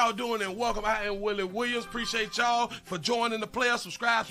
y'all doing, and welcome. I am Willie Williams. Appreciate y'all for joining the player. Subscribe.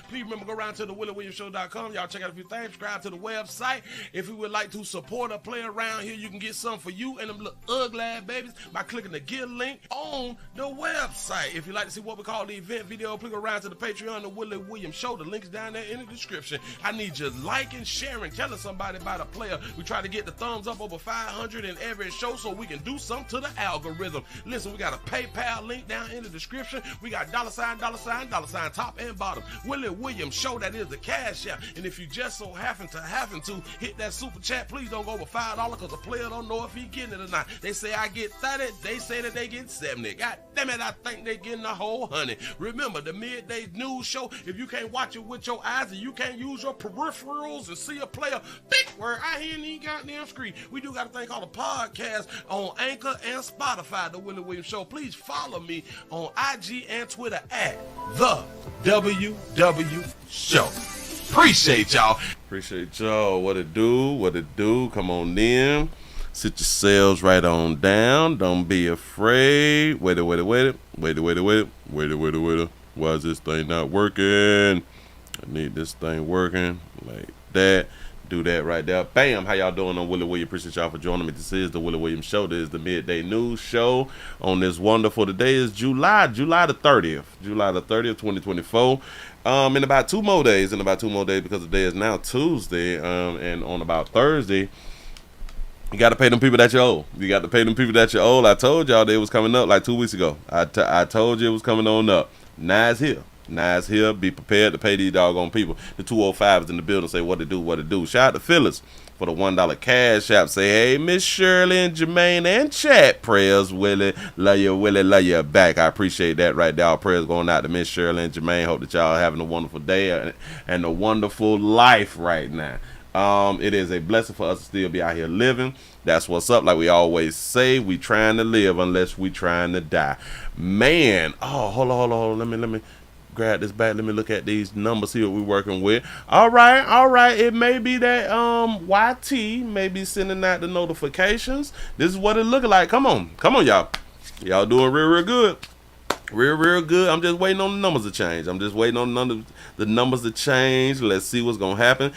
Please remember, go around to the WillieWilliamsShow.com. Y'all check out a few things. Subscribe to the website. If you would like to support a player around here, you can get something for you and them little ugly ass babies by clicking the Get link on the website. If you'd like to see what we call the event video, please go around to the Patreon, the Willie Williams Show. The link's down there in the description. I need you liking, sharing, telling somebody about a player. We try to get the thumbs up over 500 in every show so we can do something to the algorithm. Listen, we got a PayPal link down in the description. We got $, top and bottom. Willie Williams Show, that is the cash app. And if you just so happen to hit that super chat, please don't go over $5 because the player don't know if he getting it or not. They say I get 30, they say that they get 70. God damn it, I think they getting the whole 100. Remember, the midday news show, if you can't watch it with your eyes and you can't use your peripherals and see a player, big word, I hear any goddamn screen. We do got a thing called a podcast on Anchor and Spotify, the Willie Williams Show. Please follow me on IG and Twitter at the WW Show. Appreciate y'all. Appreciate y'all. What it do? Come on in. Sit yourselves right on down. Don't be afraid. Wait it. Why is this thing not working? I need this thing working like that. Do that right there. Bam. How y'all doing? I'm Willie Williams. Appreciate y'all for joining me. This is the Willie Williams Show. This is the midday news show on this wonderful. Today is July the 30th. July the 30th, 2024. In about two more days, because the day is now Tuesday. And on about Thursday, you got to pay them people that you owe. I told y'all that it was coming up like 2 weeks ago. I told you it was coming on up. Now it's here. Be prepared to pay these doggone people. The 205 is in the building. Say what to do. Shout out to Phyllis for the $1 cash app. Say, hey, Miss Shirley and Jermaine and chat prayers. Willie, love you back. I appreciate that right there. Our prayers going out to Miss Shirley and Jermaine. Hope that y'all are having a wonderful day and a wonderful life right now. It is a blessing for us to still be out here living. That's what's up. Like we always say, we trying to live unless we trying to die. Man, hold on. Let me grab this back. Let me look at these numbers, see what we're working with. All right. It may be that YT may be sending out the notifications. This is what it looking like. Come on, y'all doing real good. Real good. I'm just waiting on the numbers to change. Let's see what's going to happen.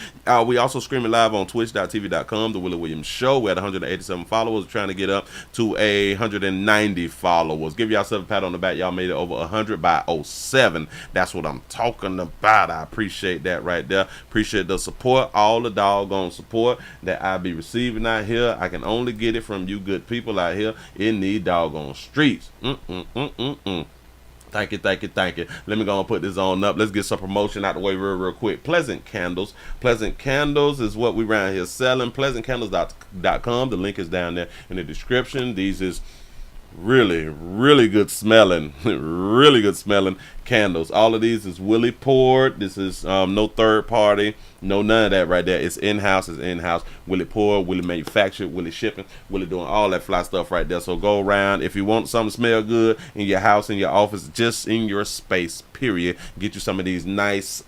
We also streaming live on twitch.tv.com, the Willie Williams Show. We had 187 followers. We're trying to get up to 190 followers. Give yourself a pat on the back. Y'all made it over 100 by 07. That's what I'm talking about. I appreciate that right there. Appreciate the support, all the doggone support that I be receiving out here. I can only get it from you good people out here in these doggone streets. Thank you. Let me go and put this on up. Let's get some promotion out the way real quick. Pleasant Candles. Pleasant Candles is what we around here selling. PleasantCandles.com. The link is down there in the description. These is really good smelling candles. All of these is Willie poured. This is no third party, no none of that right there. It's in-house. Willie poured, Willie manufactured, Willie shipping, Willie doing all that fly stuff right there. So go around. If you want something to smell good in your house, in your office, just in your space, period, get you some of these nice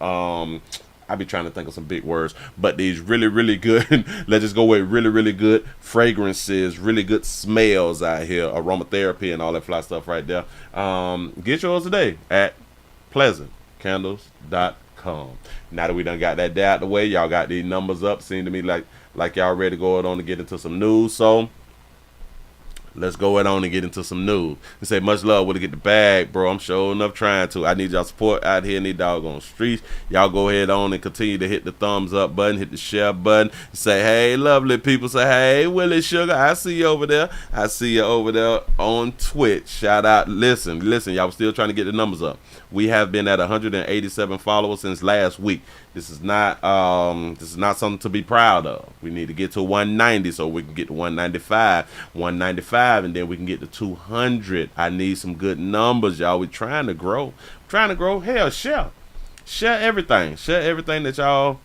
I be trying to think of some big words, but these really good, let's just go with really good fragrances, really good smells out here, aromatherapy and all that fly stuff right there. Get yours today at pleasantcandles.com. Now that we done got that out the way, y'all got these numbers up. Seem to me like y'all ready to go on to get into some news. So let's go on and get into some news. And say much love to get the bag, bro. I'm sure enough trying to. I need y'all support out here in these doggone streets. Y'all go ahead on and continue to hit the thumbs up button, hit the share button. Say, hey, lovely people. Say, hey, Willie Sugar, I see you over there. I see you over there on Twitch. Shout out. Listen, y'all still trying to get the numbers up. We have been at 187 followers since last week. This is not something to be proud of. We need to get to 190 so we can get to 195, and then we can get to 200. I need some good numbers, y'all. We're trying to grow. Hell, share everything. Share everything that y'all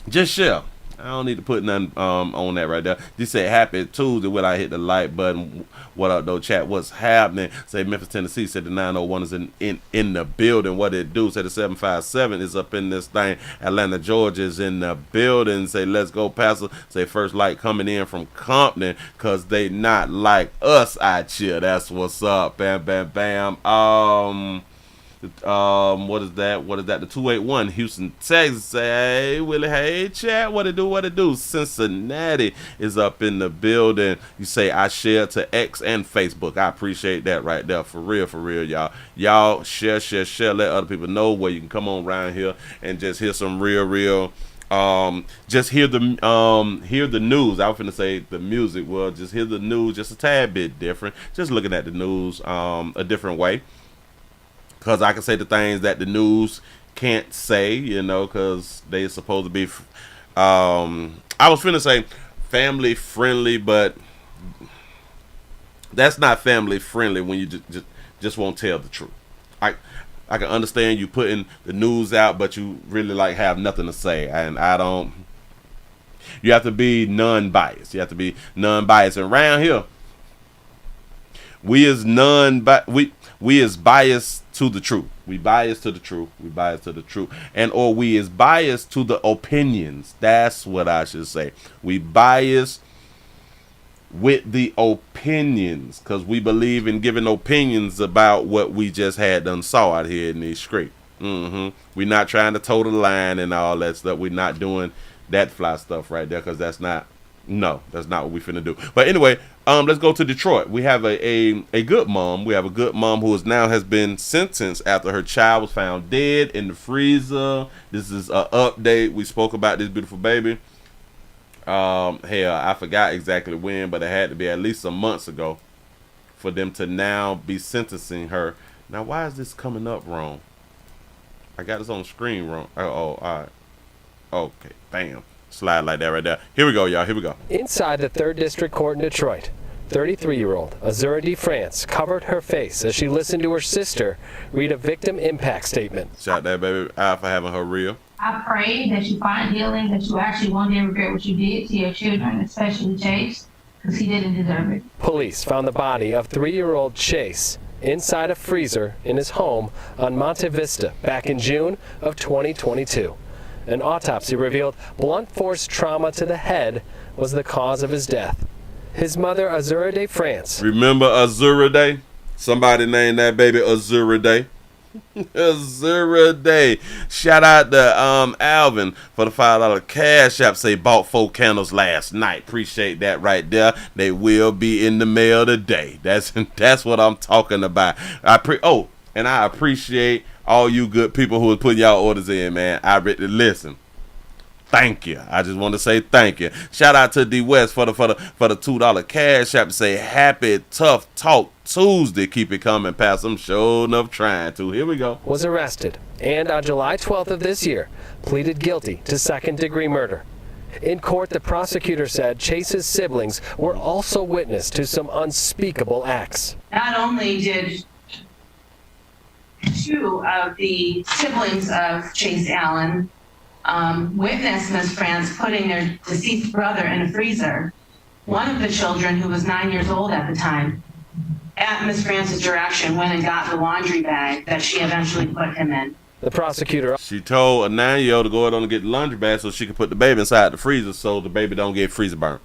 just share. I don't need to put nothing on that right there. Just say happy Tuesday when I hit the like button. What up though, chat? What's happening? Say Memphis, Tennessee. Said the 901 is in the building. What it do? Say the 757 is up in this thing. Atlanta, Georgia is in the building. Say let's go, Pastor. Say first light coming in from Compton, cause they not like us out here. That's what's up. Bam, bam, bam. What is that? The 281 Houston, Texas. Say, hey, Willie, hey, chat. What it do? Cincinnati is up in the building. You say I share to X and Facebook. I appreciate that right there. For real, y'all. Y'all share. Let other people know where you can come on around here and just hear some real. Just hear the news. I was finna say the music. Well, just hear the news just a tad bit different. Just looking at the news a different way. Because I can say the things that the news can't say, you know, because they're supposed to be, I was finna say family friendly, but that's not family friendly when you just won't tell the truth. I can understand you putting the news out, but you really like have nothing to say, and I don't. You have to be non-biased. And around here, we is biased to the truth. We biased to the truth. And or we is biased to the opinions. That's what I should say. We biased with the opinions, because we believe in giving opinions about what we just had done saw out here in these streets. We're not trying to toe the line and all that stuff. We're not doing that fly stuff right there, because that's not what we finna do. But anyway, let's go to Detroit. We have a good mom. We have a good mom who has been sentenced after her child was found dead in the freezer. This is an update. We spoke about this beautiful baby. Hell, I forgot exactly when, but it had to be at least some months ago for them to now be sentencing her. Now, why is this coming up wrong? I got this on the screen wrong. Oh, all right. Okay, bam. Slide like that right there. Here we go, y'all. Here we go. Inside the 3rd District Court in Detroit, 33-year-old Azura DeFrance covered her face as she listened to her sister read a victim impact statement. Shout that baby out for having her real. I pray that you find healing, that you actually one day regret what you did to your children, especially Chase, because he didn't deserve it. Police found the body of 3-year-old Chase inside a freezer in his home on Monte Vista back in June of 2022. An autopsy revealed blunt force trauma to the head was the cause of his death. His mother, Azura DeFrance. Remember Azura Day? Somebody named that baby Azura Day. Azura Day. Shout out to Alvin for the $5 cash app. Say bought 4 candles last night. Appreciate that right there. They will be in the mail today. That's what I'm talking about. And I appreciate all you good people who are putting y'all orders in, man. I really listen. Thank you. I just want to say thank you. Shout out to D West for the $2 cash app. Say happy tough talk Tuesday. Keep it coming, past them. Sure enough trying to. Here we go. Was arrested and on July 12th of this year pleaded guilty to 2nd-degree murder. In court, the prosecutor said Chase's siblings were also witness to some unspeakable acts. Not only did 2 of the siblings of Chase Allen witness Ms. France putting their deceased brother in a freezer, one of the children, who was 9 years old at the time, at Ms. France's direction, went and got the laundry bag that she eventually put him in. The prosecutor. She told a 9-year-old to go out and get the laundry bag so she could put the baby inside the freezer so the baby don't get freezer burn.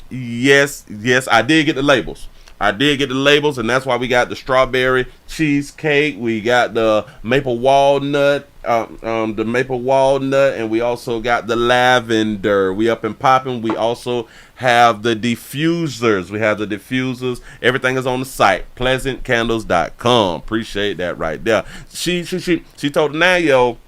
Yes, I did get the labels. And that's why we got the strawberry cheesecake. We got the maple walnut, and we also got the lavender. We up and popping. We also have the diffusers. Everything is on the site, pleasantcandles.com. Appreciate that right there. She told the 9-year-old,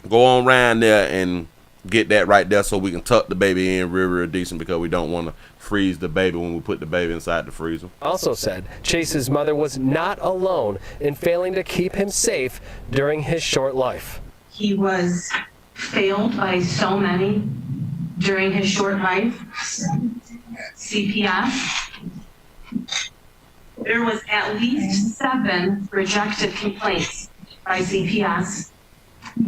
go on around there and get that right there so we can tuck the baby in real decent, because we don't want to freeze the baby when we put the baby inside the freezer. Also said Chase's mother was not alone in failing to keep him safe during his short life. He was failed by so many during his short life. CPS. There was at least 7 rejected complaints by CPS,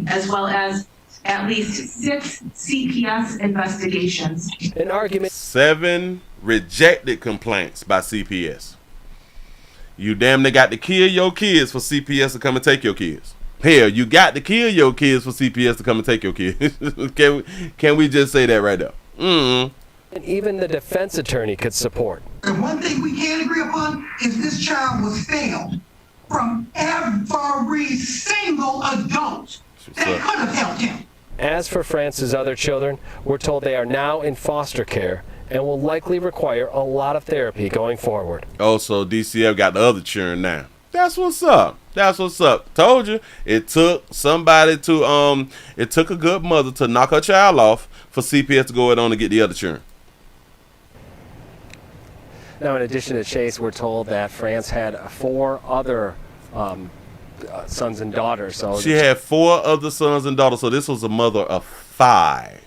as well as at least 6 CPS investigations. An argument. 7 rejected complaints by CPS. You damn near got to kill your kids for CPS to come and take your kids. Hell, you got to kill your kids for CPS to come and take your kids. Can we just say that right there? And even the defense attorney could support. And one thing we can agree upon is this child was failed from every single adult that could have helped him. As for France's other children, we're told they are now in foster care and will likely require a lot of therapy going forward. Oh, so DCF got the other children now. That's what's up. That's what's up. Told you, it took somebody to it took a good mother to knock her child off for CPS to go on and get the other children. Now, in addition to Chase, we're told that France had 4 other sons and daughters. So she had 4 other sons and daughters. So this was a mother of 5.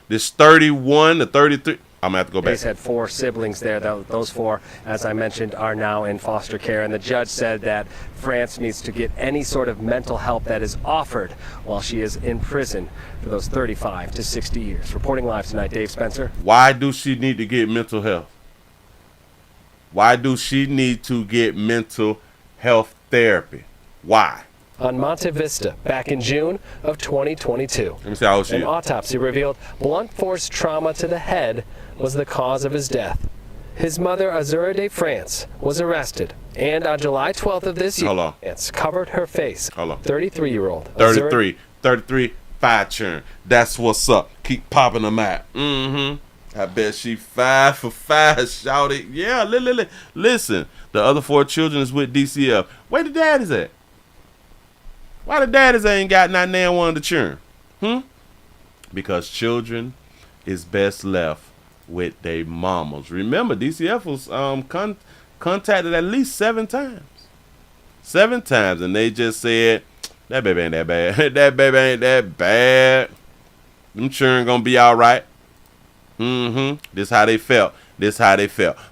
This 31 to 33. I'm gonna have to go back. Chase had 4 siblings there. Those 4, as I mentioned, are now in foster care. And the judge said that France needs to get any sort of mental help that is offered while she is in prison for those 35 to 60 years. Reporting live tonight, Dave Spencer. Why do she need to get mental health? Why do she need to get mental health therapy? Why? On Monte Vista back in June of 2022. Let me see how old she An is. autopsy revealed blunt force trauma to the head was the cause of his death. His mother, Azura de France, was arrested, and on July 12th of this year, Hold on. France covered her face. Hold on. 33-year-old. 33, 5 churn. That's what's up. Keep popping them out. I bet she 5 for 5, shouted. Yeah, listen. The other 4 children is with DCF. Where the daddies at? Why the daddies ain't got not now one to churn? Because children is best left with their mamas. Remember, DCF was contacted at least 7 times. 7 times, and they just said, that baby ain't that bad. That baby ain't that bad. Them children gonna be all right. This how they felt.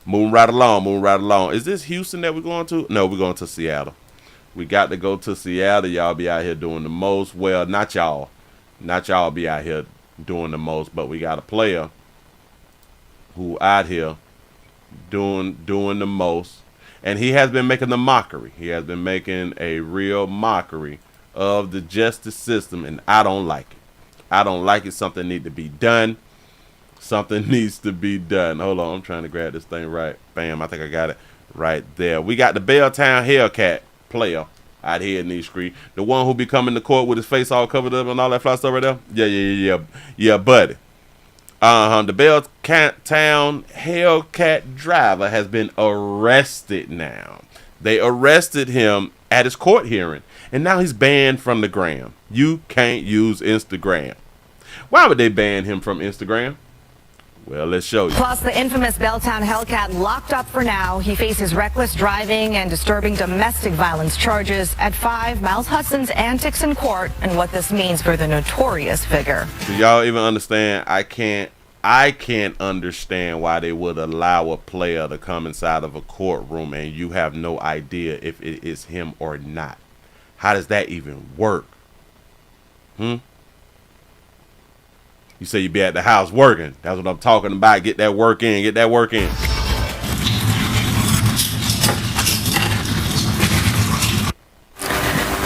Moving right along. Is this Houston that we're going to? No, we're going to Seattle. We got to go to Seattle. Y'all be out here doing the most. Well, not y'all. Not y'all be out here doing the most, but we got a player who out here doing the most. And he has been making the mockery. He has been making a real mockery of the justice system, and I don't like it. I don't like it. Something needs to be done. Something needs to be done. Hold on, I'm trying to grab this thing right. Bam, I think I got it right there. We got the Belltown Hellcat player out here in these streets. The one who be coming to court with his face all covered up and all that fly stuff right there. Yeah, buddy. The Belltown Hellcat driver has been arrested now. They arrested him at his court hearing, and now he's banned from the gram. You can't use Instagram. Why would they ban him from Instagram? Well, let's show you. Plus, the infamous Belltown Hellcat locked up for now. He faces reckless driving and disturbing domestic violence charges at 5. Miles Hudson's antics in court and what this means for the notorious figure. Do y'all even understand? I can't understand why they would allow a player to come inside of a courtroom and you have no idea if it is him or not. How does that even work? You say you be at the house working. That's what I'm talking about. Get that work in. Get that work in.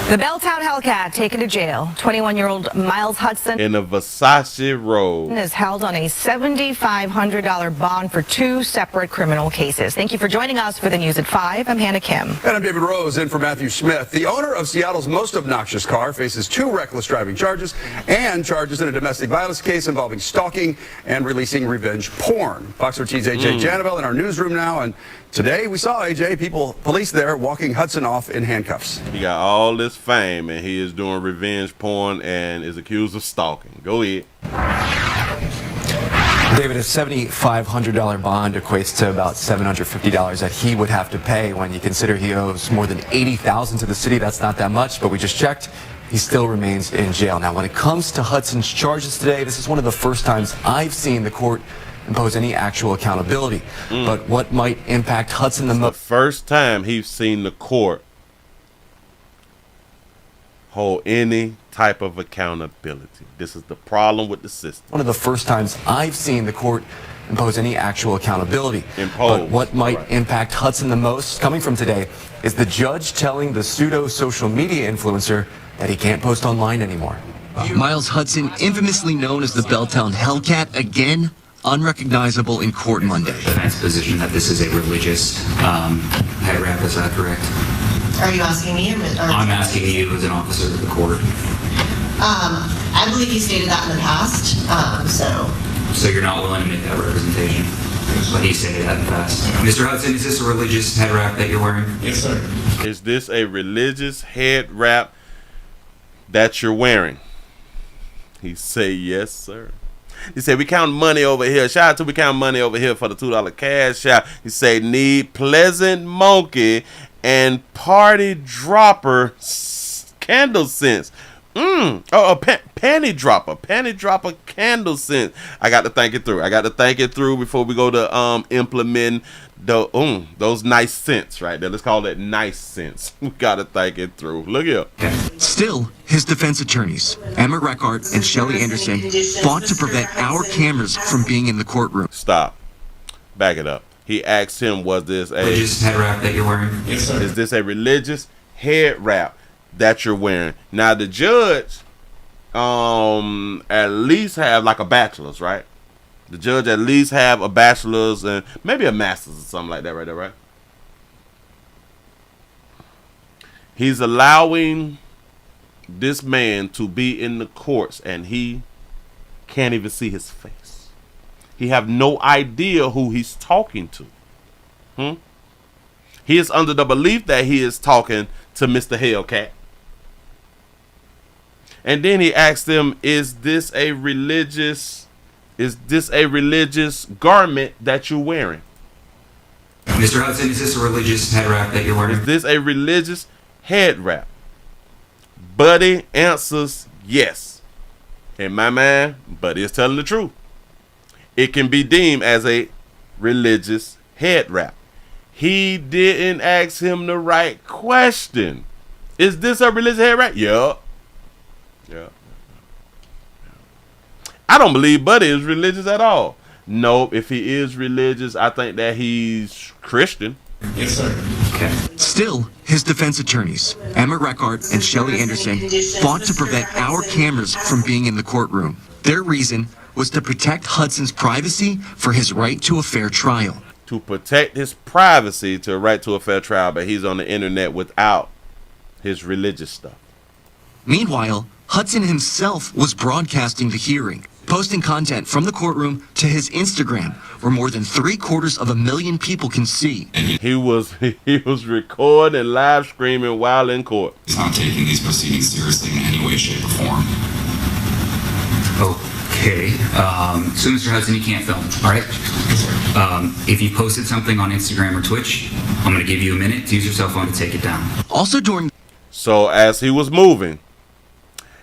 The Belltown Hellcat taken to jail. 21-year-old Miles Hudson In a Versace robe. is held on a $7,500 bond for 2 separate criminal cases. Thank you for joining us for the news at 5. I'm Hannah Kim. And I'm David Rose, in for Matthew Smith. The owner of Seattle's most obnoxious car faces 2 reckless driving charges and charges in a domestic violence case involving stalking and releasing revenge porn. Fox 13's AJ Janabel in our newsroom now, and today we saw police there walking Hudson off in handcuffs. He got all this fame and he is doing revenge porn and is accused of stalking. Go ahead. David, a $7,500 bond equates to about $750 that he would have to pay. When you consider he owes more than $80,000 to the city, that's not that much, but we just checked. He still remains in jail. Now, when it comes to Hudson's charges today, this is one of the first times I've seen the court impose any actual accountability. But what might impact Hudson the The most? first time he's seen the court hold any type of accountability. This is the problem with the system. One of the first times I've seen the court impose any actual accountability. Impose. But what might impact Hudson the most, coming from today, is the judge telling the pseudo-social media influencer that he can't post online anymore. Miles Hudson, infamously known as the Belltown Hellcat, again unrecognizable in court Monday. Defense position that this is a religious head wrap, is that correct? Are you asking me? I'm asking you as an officer of the court. I believe he stated that in the past, So you're not willing to make that representation? But he stated that in the past. Mr. Hudson, is this a religious head wrap that you're wearing? Yes, sir. Is this a religious head wrap that you're wearing? He say, yes, sir. He said, we count money over here. Shout out to we count money over here for the $2 cash out. He say, need pleasant monkey and party dropper candle scents. Panty dropper candle scent. I got to think it through before we go to implement those nice scents right there. Let's call it nice scents. We got to think it through. Look here. Still, his defense attorneys, Emma Reckart and Shelley Anderson, fought to prevent our cameras from being in the courtroom. Stop. Back it up. He asked him, was this a religious head wrap that you're wearing? Yes, sir. Is this a religious head wrap that you're wearing? Now the judge at least have like a bachelor's, right? The judge at least have a bachelor's and maybe a master's or something like that right there, right? He's allowing this man to be in the courts and he can't even see his face. He have no idea who he's talking to. He is under the belief that he is talking to Mr. Hellcat. And then he asked him, is this a religious garment that you're wearing? Mr. Hudson, is this a religious head wrap that you're wearing? Is this a religious head wrap? Buddy answers yes. In my mind, Buddy is telling the truth. It can be deemed as a religious head wrap. He didn't ask him the right question. Is this a religious head wrap? Yeah. I don't believe Buddy is religious at all. No, if he is religious, I think that he's Christian. Yes, sir. Okay. Still, his defense attorneys, Emma Reckart and Shelley Anderson, fought to prevent our cameras from being in the courtroom. Their reason was to protect Hudson's privacy for his right to a fair trial. To protect his privacy to a right to a fair trial, but he's on the internet without his religious stuff. Meanwhile, Hudson himself was broadcasting the hearing, posting content from the courtroom to his Instagram, where more than 750,000 people can see. He was recording and live streaming while in court. He's not taking these proceedings seriously in any way, shape, or form. Okay. So, Mr. Hudson, you can't film, all right? If you posted something on Instagram or Twitch, I'm going to give you a minute to use your cell phone to take it down. Also during... So as he was moving,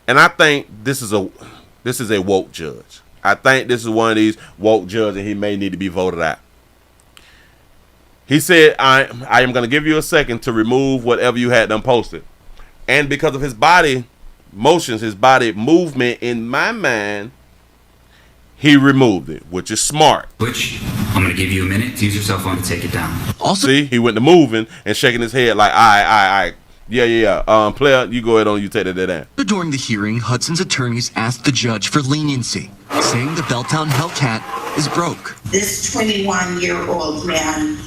and I think this is a woke judge. I think this is one of these woke judges and he may need to be voted out. He said, I am going to give you a second to remove whatever you had done posted. And because of his body motions, his body movement, in my mind, he removed it, which is smart. Which, I'm going to give you a minute to use your cell phone to take it down. Also, see, he went to moving and shaking his head like, all right. Yeah. Player, you go ahead on, you take that down. during the hearing, Hudson's attorneys asked the judge for leniency, saying the Belltown Hellcat is broke. This 21-year-old man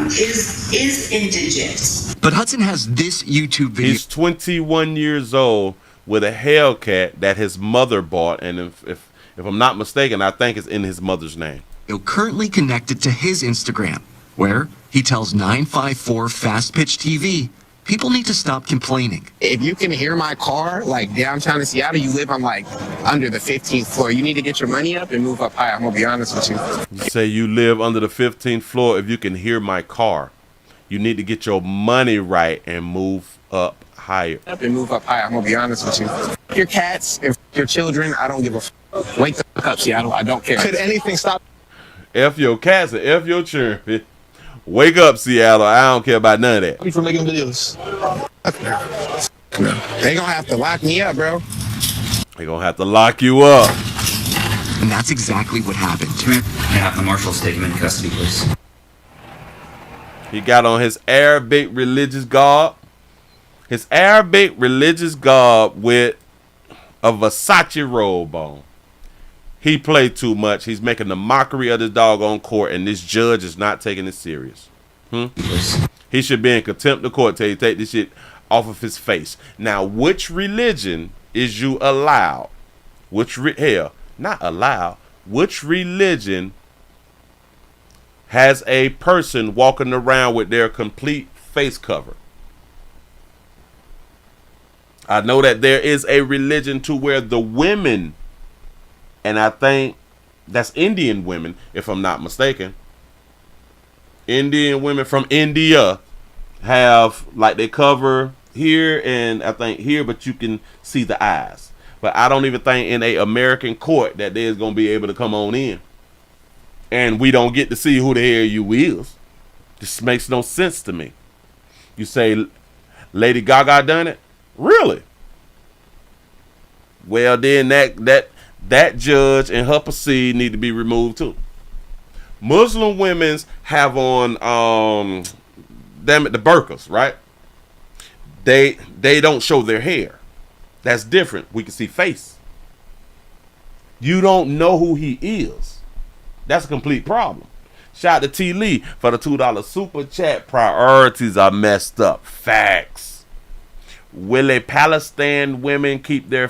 is indigent. But Hudson has this YouTube video. He's 21 years old with a Hellcat that his mother bought, and if I'm not mistaken, I think it's in his mother's name. Currently connected to his Instagram, where he tells 954 Fast Pitch TV, people need to stop complaining. If you can hear my car, like downtown in Seattle, you live on like under the 15th floor. You need to get your money up and move up higher. I'm gonna be honest with you. You say you live under the 15th floor. If you can hear my car, you need to get your money right and move up higher. Up and move up higher. I'm gonna be honest with you. Your cats and your children, I don't give a f. Wake the f up, Seattle. I don't care. Could anything stop? F your cats and F your children. Wake up, Seattle. I don't care about none of that. For making videos. No. They gonna have to lock me up, bro. They gonna have to lock you up. And that's exactly what happened. Come here. I have the marshals take him into custody, please. He got on his Arabic religious garb. His Arabic religious garb with a Versace robe on. He played too much. He's making a mockery of this doggone court, and this judge is not taking it serious. He should be in contempt of court till he take this shit off of his face. Now, which religion is you allowed? Which religion has a person walking around with their complete face covered? I know that there is a religion to where the women, and I think that's Indian women, if I'm not mistaken. Indian women from India have, like, they cover here and I think here, but you can see the eyes. But I don't even think in a American court that there's going to be able to come on in. And we don't get to see who the hell you is. This makes no sense to me. You say Lady Gaga done it? Really? Well, then that judge and her proceed need to be removed too. Muslim women's have on the burqas, right? They don't show their hair. That's different. We can see face. You don't know who he is. That's a complete problem. Shout out to T. Lee for the $2 super chat. Priorities are messed up. Facts. Willie, Palestine women keep their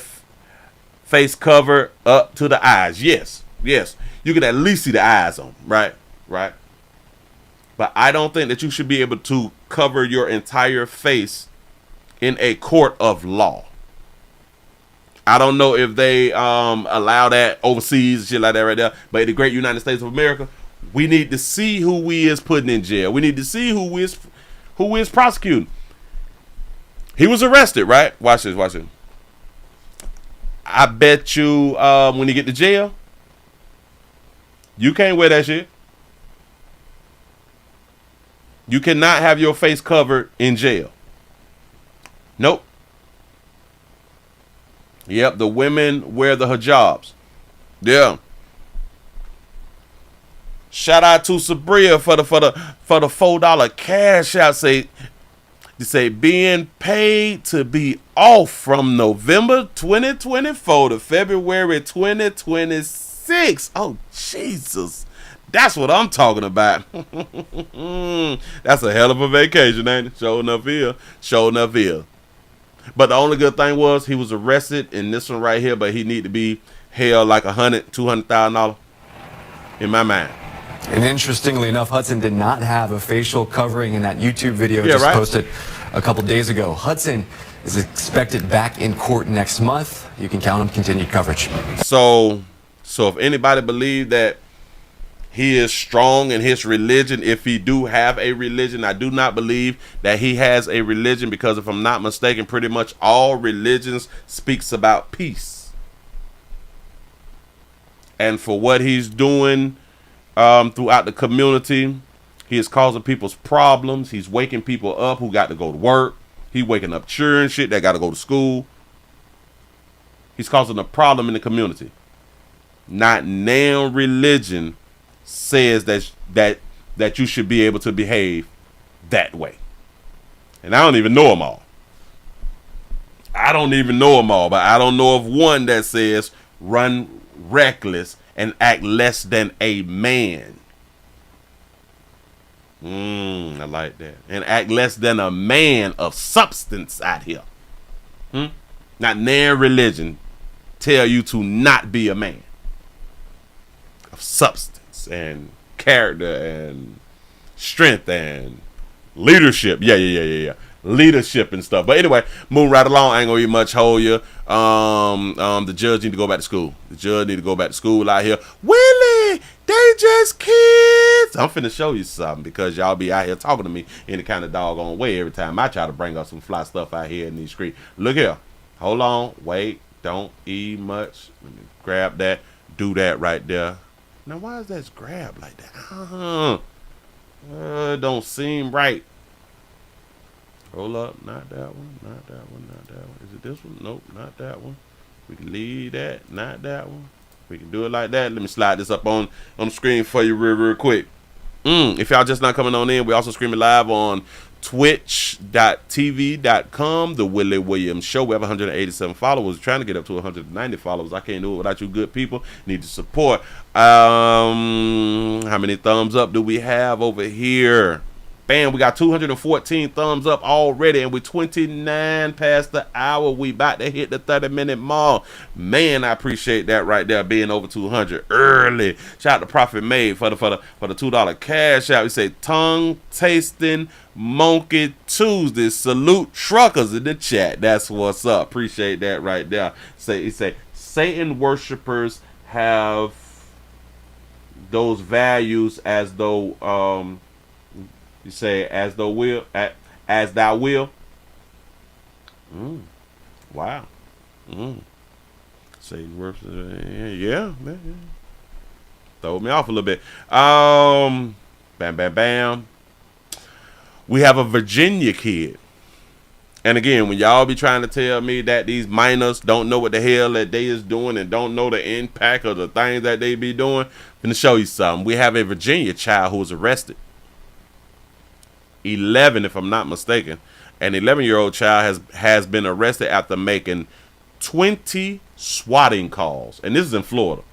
face covered up to the eyes? Yes. Yes. You can at least see the eyes on, right? Right. But I don't think that you should be able to cover your entire face in a court of law. I don't know if they allow that overseas, shit like that right there. But in the great United States of America, we need to see who we is putting in jail. We need to see who is prosecuting. He was arrested, right? Watch this, watch it. I bet you when you get to jail, you can't wear that shit. You cannot have your face covered in jail. Nope. Yep, the women wear the hijabs. Yeah. Shout out to Sabria for the $4 cash out. Say being paid to be off from November 2024 to February 2026. Oh Jesus. That's what I'm talking about. That's a hell of a vacation, ain't it? Sure enough here. Sure enough here. But the only good thing was he was arrested in this one right here, but he need to be held like $200,000 in my mind. And interestingly enough, Hudson did not have a facial covering in that YouTube video posted a couple days ago. Hudson is expected back in court next month. You can count on continued coverage. So if anybody believe that he is strong in his religion, if he do have a religion, I do not believe that he has a religion, because if I'm not mistaken, pretty much all religions speaks about peace. And for what he's doing throughout the community, he is causing people's problems. He's waking people up who got to go to work. He's waking up children shit that got to go to school. He's causing a problem in the community. Not now religion says that you should be able to behave that way. And I don't even know them all. I don't even know them all, but I don't know of one that says run reckless and act less than a man. I like that. And act less than a man of substance out here. Not nan religion tell you to not be a man of substance and character and strength and leadership. Yeah. Leadership and stuff. But anyway, moving right along. I ain't gonna much hold you. The judge need to go back to school. The judge need to go back to school out here. Willie, they just kids. I'm finna show you something, because y'all be out here talking to me in the kind of doggone way every time I try to bring up some fly stuff out here in these streets. Look here. Hold on. Wait. Don't eat much. Let me grab that. Do that right there. Now, why is that grab like that? Don't seem right. Hold up, not that one, not that one, not that one. Is it this one? Nope, not that one. We can leave that, not that one. We can do it like that. Let me slide this up on the screen for you real quick. If y'all just not coming on in, we also streaming live on twitch.tv.com, The Willie Williams Show. We have 187 followers. We're trying to get up to 190 followers. I can't do it without you good people. Need to support. How many thumbs up do we have over here? Bam, we got 214 thumbs up already, and we're 29 past the hour. We about to hit the 30-minute mark. Man, I appreciate that right there, being over 200 early. Shout out to Profit Made for the $2 cash out. We say tongue tasting monkey Tuesday. Salute truckers in the chat. That's what's up. Appreciate that right there. Say Satan worshipers have those values as though you say as thou will, as thou will. Wow. Satan works. Yeah. Throw me off a little bit. Bam, bam, bam. We have a Virginia kid. And again, when y'all be trying to tell me that these minors don't know what the hell that they is doing and don't know the impact of the things that they be doing, I'm going to show you something. We have a Virginia child who was arrested. 11, if I'm not mistaken. An 11-year-old child has been arrested after making 20 swatting calls. And this is in Florida.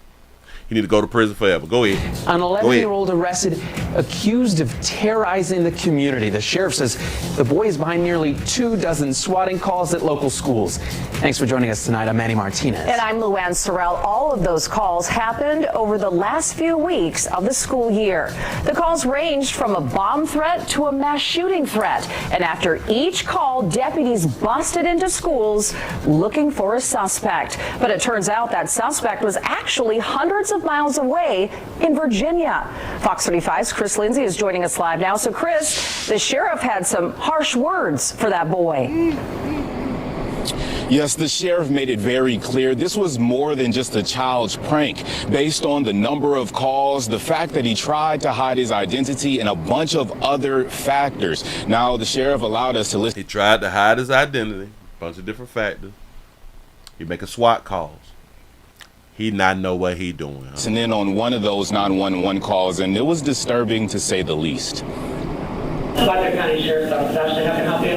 You need to go to prison forever. Go ahead. An 11-year-old arrested, accused of terrorizing the community. The sheriff says the boy is behind nearly 24 swatting calls at local schools. Thanks for joining us tonight. I'm Manny Martinez. And I'm Luann Sorrell. All of those calls happened over the last few weeks of the school year. The calls ranged from a bomb threat to a mass shooting threat. And after each call, deputies busted into schools looking for a suspect. But it turns out that suspect was actually hundreds of miles away in Virginia. Fox 35's Chris Lindsay is joining us live now. So Chris, the sheriff had some harsh words for that boy. Yes, the sheriff made it very clear this was more than just a child's prank. Based on the number of calls, the fact that he tried to hide his identity, and a bunch of other factors. Now, the sheriff allowed us to listen. He tried to hide his identity, a bunch of different factors. He making SWAT calls. He not know what he doing. Listen in on one of those 911 calls, and it was disturbing to say the least. Butler County Sheriff's Office, Ashley, how can I help you?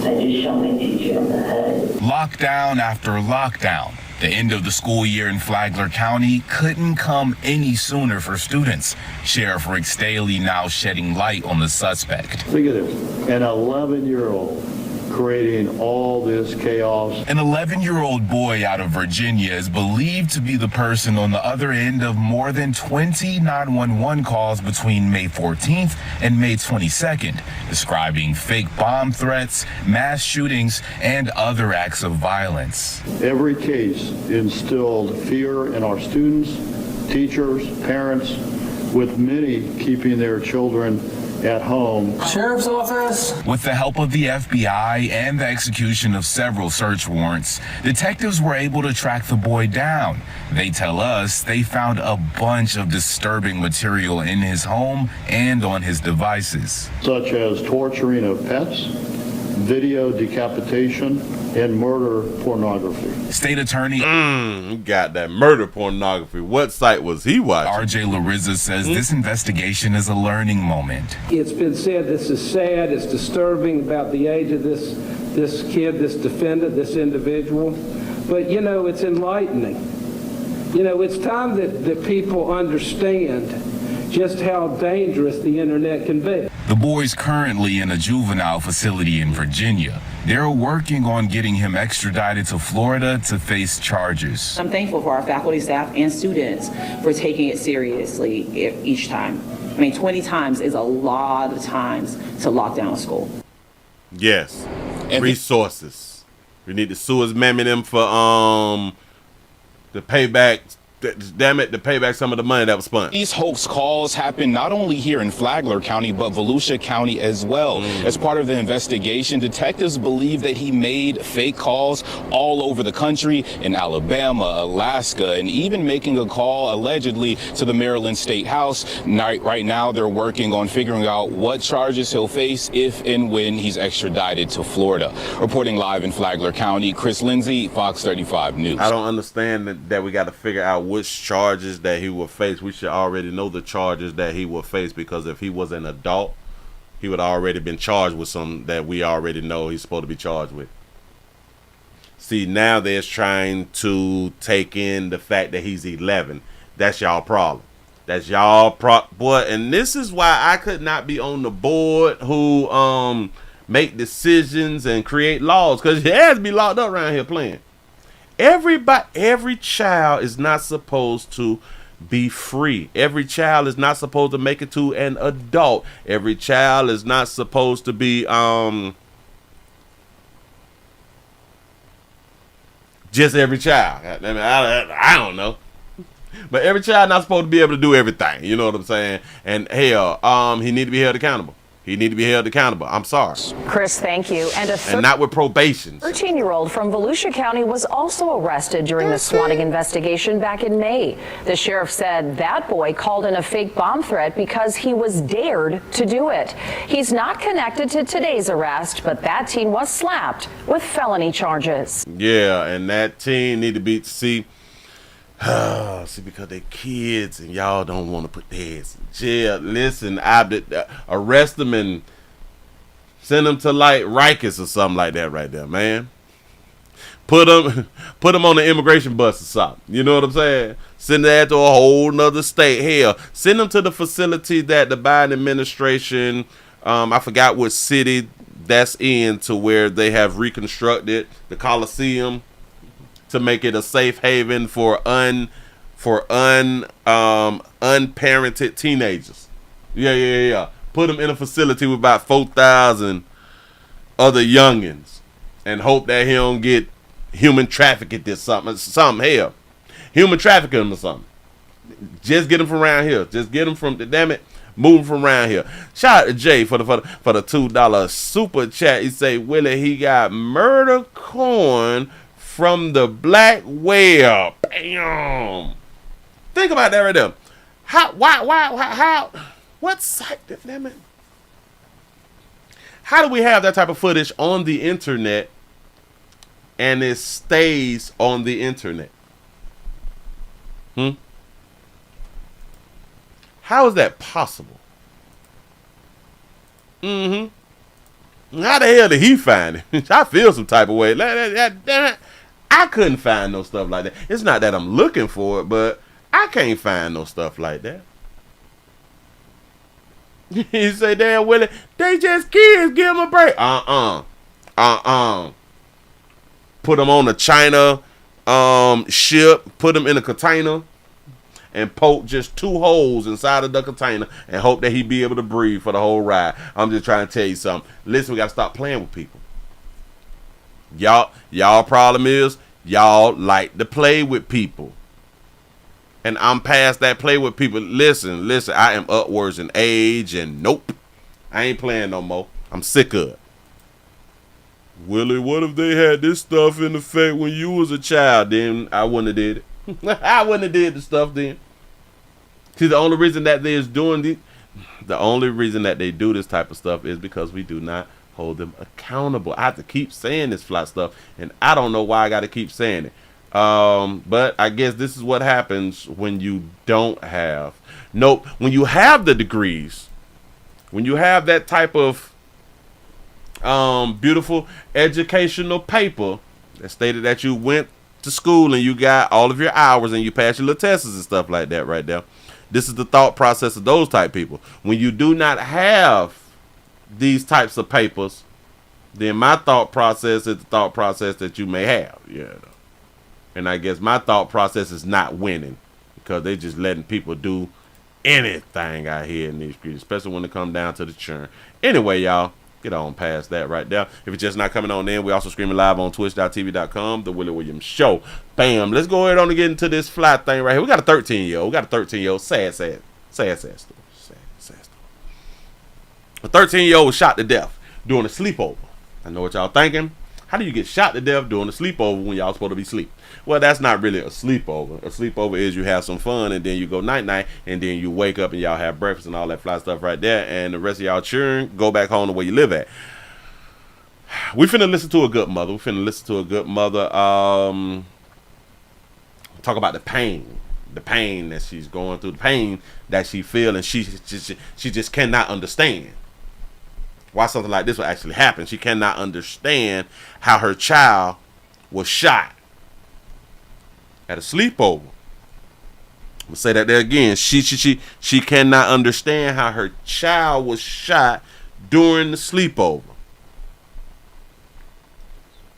I just shot my teacher on the head. Lockdown after lockdown. The end of the school year in Flagler County couldn't come any sooner for students. Sheriff Rick Staley now shedding light on the suspect. Look at this, an 11-year-old creating all this chaos. An 11-year-old boy out of Virginia is believed to be the person on the other end of more than 20 911 calls between May 14th and May 22nd, describing fake bomb threats, mass shootings, and other acts of violence. Every case instilled fear in our students, teachers, parents, with many keeping their children at home. Sheriff's Office. With the help of the FBI and the execution of several search warrants, detectives were able to track the boy down. They tell us they found a bunch of disturbing material in his home and on his devices. Such as torturing of pets, video decapitation, and murder pornography. State Attorney got that murder pornography. What site was he watching? R.J. Larizza says this investigation is a learning moment. It's been said this is sad, it's disturbing about the age of this kid, this defendant, this individual. But, you know, it's enlightening. You know, it's time that people understand just how dangerous the internet can be. The boy's currently in a juvenile facility in Virginia. They're working on getting him extradited to Florida to face charges. I'm thankful for our faculty, staff, and students for taking it seriously each time. I mean, 20 times is a lot of times to lock down a school. Yes. And resources. We need to sue his mammy them for the payback damn it, to pay back some of the money that was spent. These hoax calls happen not only here in Flagler County, but Volusia County as well. As part of the investigation, detectives believe that he made fake calls all over the country, in Alabama, Alaska, and even making a call allegedly to the Maryland State House. Right now, they're working on figuring out what charges he'll face if and when he's extradited to Florida. Reporting live in Flagler County, Chris Lindsay, Fox 35 News. I don't understand that we got to figure out which charges that he will face. We should already know the charges that he will face, because if he was an adult, he would already been charged with some that we already know he's supposed to be charged with. See, now they're trying to take in the fact that he's 11. That's y'all problem. That's y'all boy, and this is why I could not be on the board who make decisions and create laws, because he has to be locked up around here playing. Every child is not supposed to be free. Every child is not supposed to make it to an adult. Every child is not supposed to be just every child. I mean, I don't know. But every child not supposed to be able to do everything. You know what I'm saying? And hell, he need to be held accountable. He need to be held accountable. I'm sorry. Chris, thank you. And not with probation. 13-year-old from Volusia County was also arrested during the swatting investigation back in May. The sheriff said that boy called in a fake bomb threat because he was dared to do it. He's not connected to today's arrest, but that teen was slapped with felony charges. Yeah, and that teen need to be, see, because they kids and y'all don't want to put their heads in jail. Listen, arrest them and send them to like Rikers or something like that right there, man. Put them on the immigration bus or something. You know what I'm saying? Send that to a whole nother state. Hell, send them to the facility that the Biden administration, I forgot what city that's in, to where they have reconstructed the Coliseum to make it a safe haven for unparented teenagers. Yeah. Put them in a facility with about 4,000 other youngins, and hope that he don't get human trafficked or something. Hell, human trafficking or something. Just get him from around here. Just get him from, damn it, move from around here. Shout out to Jay for the $2 super chat. He say, Willie, he got murder corn from the black whale. Bam. Think about that right there. How, what site, damn it? How do we have that type of footage on the internet and it stays on the internet? How is that possible? How the hell did he find it? I feel some type of way. I couldn't find no stuff like that. It's not that I'm looking for it, but I can't find no stuff like that. He say, damn, Willie, they just kids, give them a break. Put them on a China ship, put them in a container, and poke just 2 holes inside of the container and hope that he be able to breathe for the whole ride. I'm just trying to tell you something. Listen, we got to stop playing with people. Y'all problem is y'all like to play with people. And I'm past that play with people. Listen, I am upwards in age, and nope, I ain't playing no more. I'm sick of it. Willie, what if they had this stuff in effect when you was a child? Then I wouldn't have did it. I wouldn't have did the stuff then. See, the only reason that they do this type of stuff is because we do not hold them accountable. I have to keep saying this fly stuff, and I don't know why I got to keep saying it. But I guess this is what happens when you don't have when you have the degrees, when you have that type of beautiful educational paper that stated that you went to school and you got all of your hours and you passed your little tests and stuff like that right there. This is the thought process of those type people. When you do not have these types of papers, then my thought process is the thought process that you may have. Yeah. And I guess my thought process is not winning, because they just letting people do anything out here in these streets, especially when it comes down to the churn. Anyway, y'all, Get on past that right there. If you're just not coming on in, we're also streaming live on twitch.tv.com, The Willie Williams Show. Bam. Let's go ahead on and get into this fly thing right here. We got a 13-year-old. We got a 13-year-old. Sad story. Sad story. A 13-year-old was shot to death during a sleepover. I know what y'all thinking. How do you get shot to death during a sleepover when y'all supposed to be asleep? Well, that's not really a sleepover. A sleepover is you have some fun and then you go night-night and then you wake up and y'all have breakfast and all that fly stuff right there, and the rest of y'all children go back home to where you live at. We finna listen to a good mother. Talk about the pain that she's going through, the pain that she feels, and she just cannot understand why something like this would actually happen. She cannot understand how her child was shot at a sleepover. I'm gonna say that there again. She cannot understand how her child was shot during the sleepover.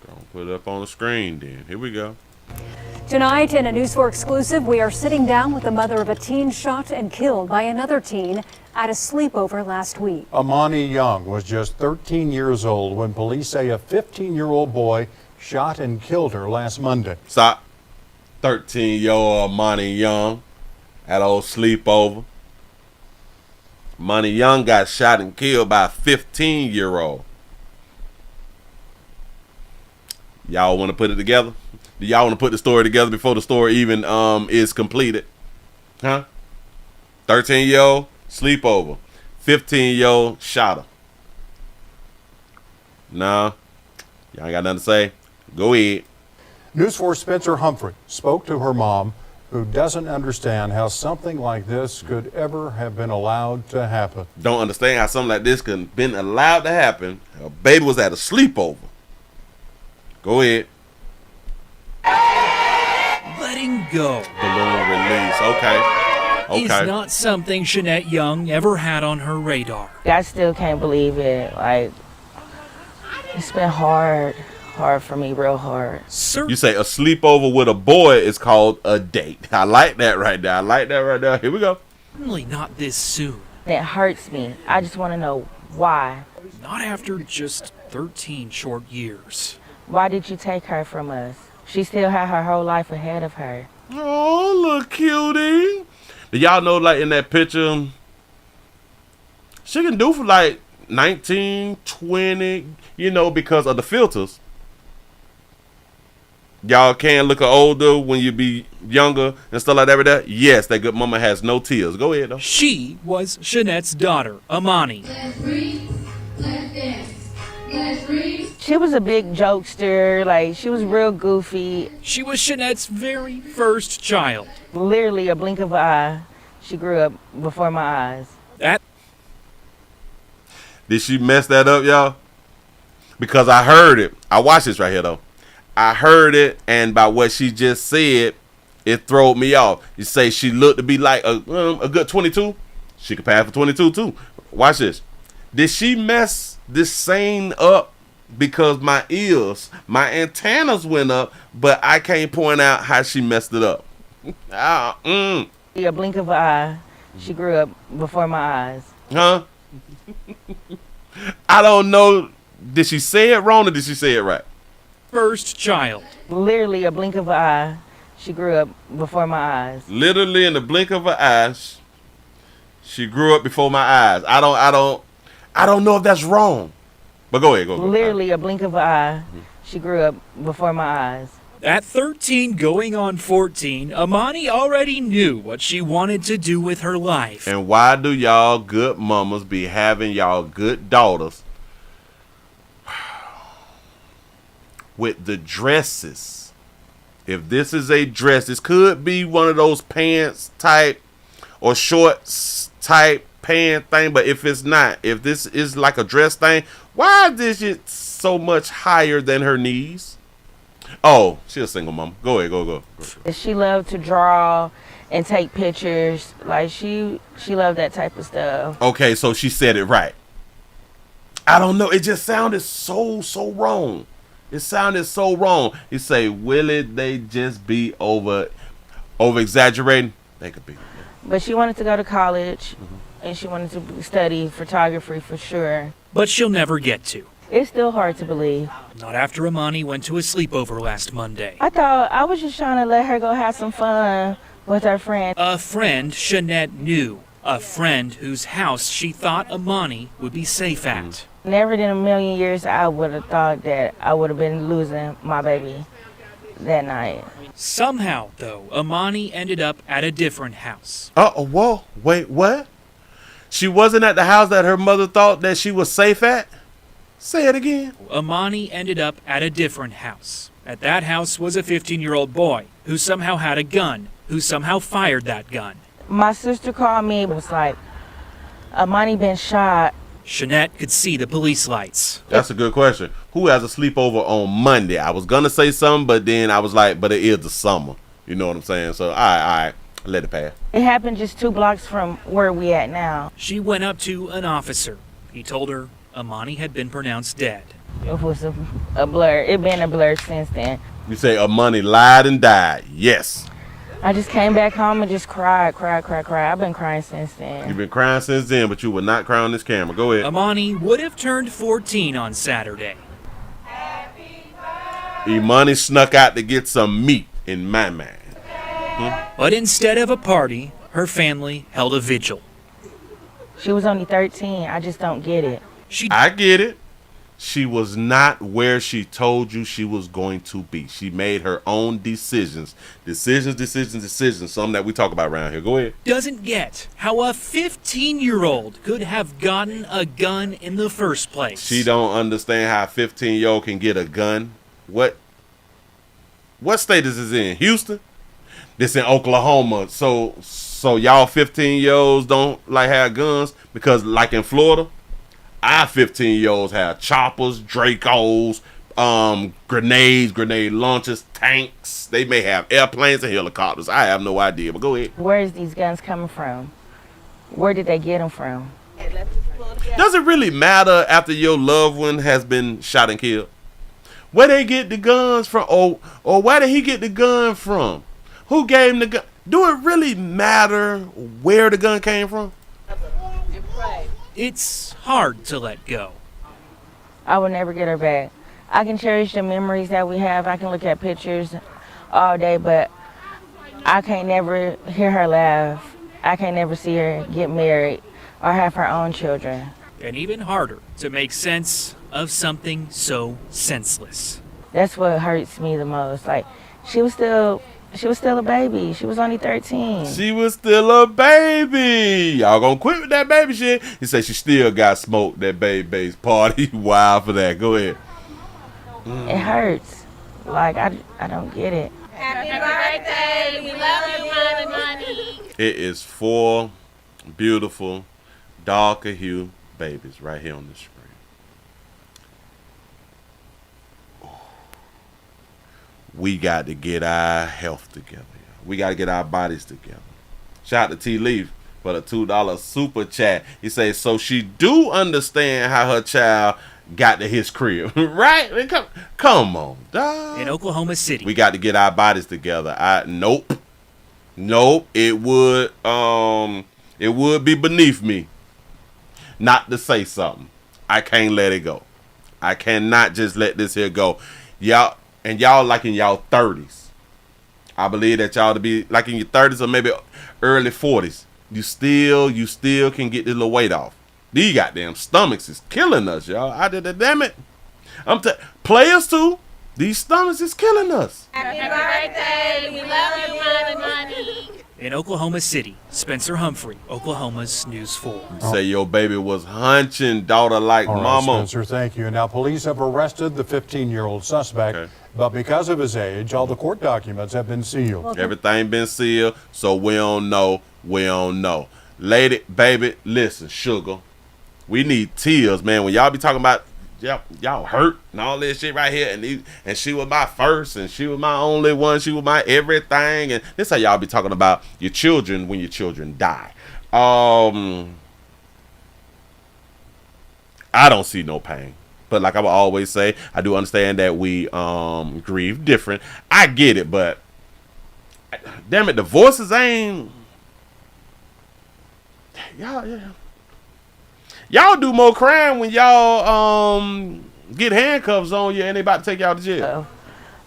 Gonna put it up on the screen then. Here we go. Tonight in a News 4 exclusive, we are sitting down with the mother of a teen shot and killed by another teen at a sleepover last week. Amani Young was just 13 years old when police say a 15-year-old boy shot and killed her last Monday. Stop. 13-year-old Amani Young at a old sleepover. Amani Young got shot and killed by a 15-year-old. Y'all want to put it together? Do y'all want to put the story together before the story even is completed? Huh? 13-year-old sleepover. 15-year-old shot her. Nah. Y'all ain't got nothing to say? Go ahead. News 4 Spencer Humphrey spoke to her mom, who doesn't understand how something like this could ever have been allowed to happen. Don't understand how something like this could have been allowed to happen. A baby was at a sleepover. Go ahead. Letting go. Balloon release. Okay. Is not something Jeanette Young ever had on her radar. I still can't believe it. Like, it's been hard for me, real hard. You say a sleepover with a boy is called a date. I like that right there. Here we go. Certainly not this soon. It hurts me. I just want to know why. Not after just 13 short years. Why did you take her from us? She still had her whole life ahead of her. Oh, look, cutie. Do y'all know, like, in that picture, she can do for like 19, 20, you know, because of the filters. Y'all can look older when you be younger and stuff like that. Yes, that good mama has no tears. Go ahead, though. She was Jeanette's daughter, Amani. Let's read, let's dance, let's read. She was a big jokester, like, she was real goofy. She was Jeanette's very first child. Literally a blink of an eye, she grew up before my eyes. Did she mess that up, y'all? Because I heard it. I watched this right here, though. I heard it, and by what she just said, it throwed me off. You say she looked to be like a good 22. She could pass for 22, too. Watch this. Did she mess this scene up because my ears, my antennas went up, but I can't point out how she messed it up? A blink of an eye, she grew up before my eyes. Huh? I don't know. Did she say it wrong or did she say it right? First child. Literally a blink of an eye, she grew up before my eyes. Literally in the blink of an eye, she grew up before my eyes. I don't know if that's wrong. But go ahead, go. Literally a blink of an eye, she grew up before my eyes. At 13 going on 14, Amani already knew what she wanted to do with her life. And why do y'all good mamas be having y'all good daughters with the dresses? If this is a dress, this could be one of those pants type or shorts type pant thing, but if it's not, if this is like a dress thing, why is it so much higher than her knees? Oh, she's a single mom. Go ahead, go. She loved to draw and take pictures. Like, she loved that type of stuff. Okay, so she said it right. I don't know. It just sounded so wrong. It sounded so wrong. You say, Willie, they just be over exaggerating? They could be. But she wanted to go to college, and she wanted to study photography for sure. but she'll never get to. It's still hard to believe. Not after Amani went to a sleepover last Monday. I thought I was just trying to let her go have some fun with her friend. A friend Shanette knew. A friend whose house she thought Amani would be safe at. Never in a million years I would have thought that I would have been losing my baby that night. Somehow, though, Amani ended up at a different house. Whoa, wait, what? She wasn't at the house that her mother thought that she was safe at? Say it again. Amani ended up at a different house. At that house was a 15-year-old boy who somehow had a gun, who somehow fired that gun. My sister called me and was like, Amani been shot. Shanette could see the police lights. That's a good question. Who has a sleepover on Monday? I was going to say something, but then I was like, but it is the summer. You know what I'm saying? So, all right, let it pass. It happened just 2 blocks from where we at now. She went up to an officer. He told her Amani had been pronounced dead. It was a blur. It been a blur since then. You say Amani lied and died. Yes. I just came back home and just cried. I've been crying since then. You've been crying since then, but you would not cry on this camera. Go ahead. Amani would have turned 14 on Saturday. Imani snuck out to get some meat in my mind. But instead of a party, her family held a vigil. She was only 13. I just don't get it. I get it. She was not where she told you she was going to be. She made her own decisions. Decisions. Something that we talk about around here. Go ahead. Doesn't get how a 15-year-old could have gotten a gun in the first place. She don't understand how a 15-year-old can get a gun. What state is this in? Houston? This in Oklahoma. So y'all 15-year-olds don't like have guns because like in Florida, our 15-year-olds have choppers, Dracos, grenades, grenade launchers, tanks. They may have airplanes and helicopters. I have no idea, but go ahead. Where is these guns coming from? Where did they get them from? Does it really matter after your loved one has been shot and killed? Where they get the guns from? Or where did he get the gun from? Who gave him the gun? Do it really matter where the gun came from? It's hard to let go. I will never get her back. I can cherish the memories that we have. I can look at pictures all day, but I can't never hear her laugh. I can't never see her get married or have her own children. And even harder to make sense of something so senseless. That's what hurts me the most. Like, she was still a baby. She was only 13. She was still a baby. Y'all gonna quit with that baby shit? He said she still got smoked, that baby's party. Wild for that. Go ahead. It hurts. Like, I don't get it. Happy birthday. We love you, Money. It is 4 beautiful, darker hue babies right here on the screen. We got to get our health together. We got to get our bodies together. Shout out to T. Leaf for the $2 super chat. He says, so she do understand how her child got to his crib. Right? Come on, dog. In Oklahoma City. We got to get our bodies together. Nope. It would be beneath me not to say something. I can't let it go. I cannot just let this here go. Y'all like in y'all 30s. I believe that y'all to be like in your 30s or maybe early 40s. You still can get this little weight off. These goddamn stomachs is killing us, y'all. Damn it. Players too. These stomachs is killing us. Happy birthday. We love you, Money. In Oklahoma City, Spencer Humphrey, Oklahoma's News 4. Say your baby was hunching, daughter like All right, mama. Spencer, thank you. Now, police have arrested the 15-year-old suspect, but because of his age, all the court documents have been sealed. Everything been sealed, so we don't know. Lady, baby, listen, sugar. We need tears, man. When y'all be talking about y'all hurt and all this shit right here, and she was my first, and she was my only one, she was my everything, and this how y'all be talking about your children when your children die. I don't see no pain, but like I will always say, I do understand that we grieve different. I get it, but damn it, divorces ain't y'all Y'all do more crime when y'all get handcuffs on you and they about to take y'all to jail.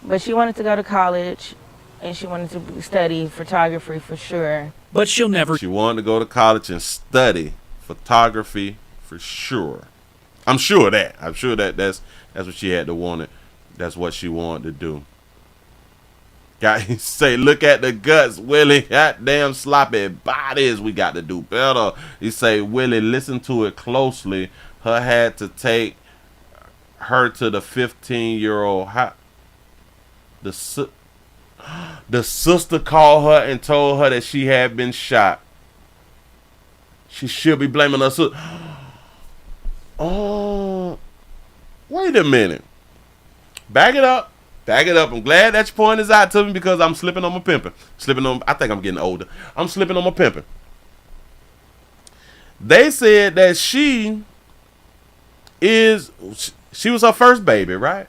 But she wanted to go to college, and she wanted to study photography for sure. But she'll never. She wanted to go to college and study photography for sure. I'm sure that. I'm sure that that's what she had to want it. That's what she wanted to do. Guys say, look at the guts, Willie. Goddamn sloppy bodies. We got to do better. He say, Willie, listen to it closely. Her had to take her to the 15-year-old. The sister called her and told her that she had been shot. She should be blaming her sister. Oh, wait a minute. Back it up. Back it up. I'm glad that you pointed this out to me because I'm slipping on my pimping. I think I'm getting older. I'm slipping on my pimping. They said that she was her first baby, right?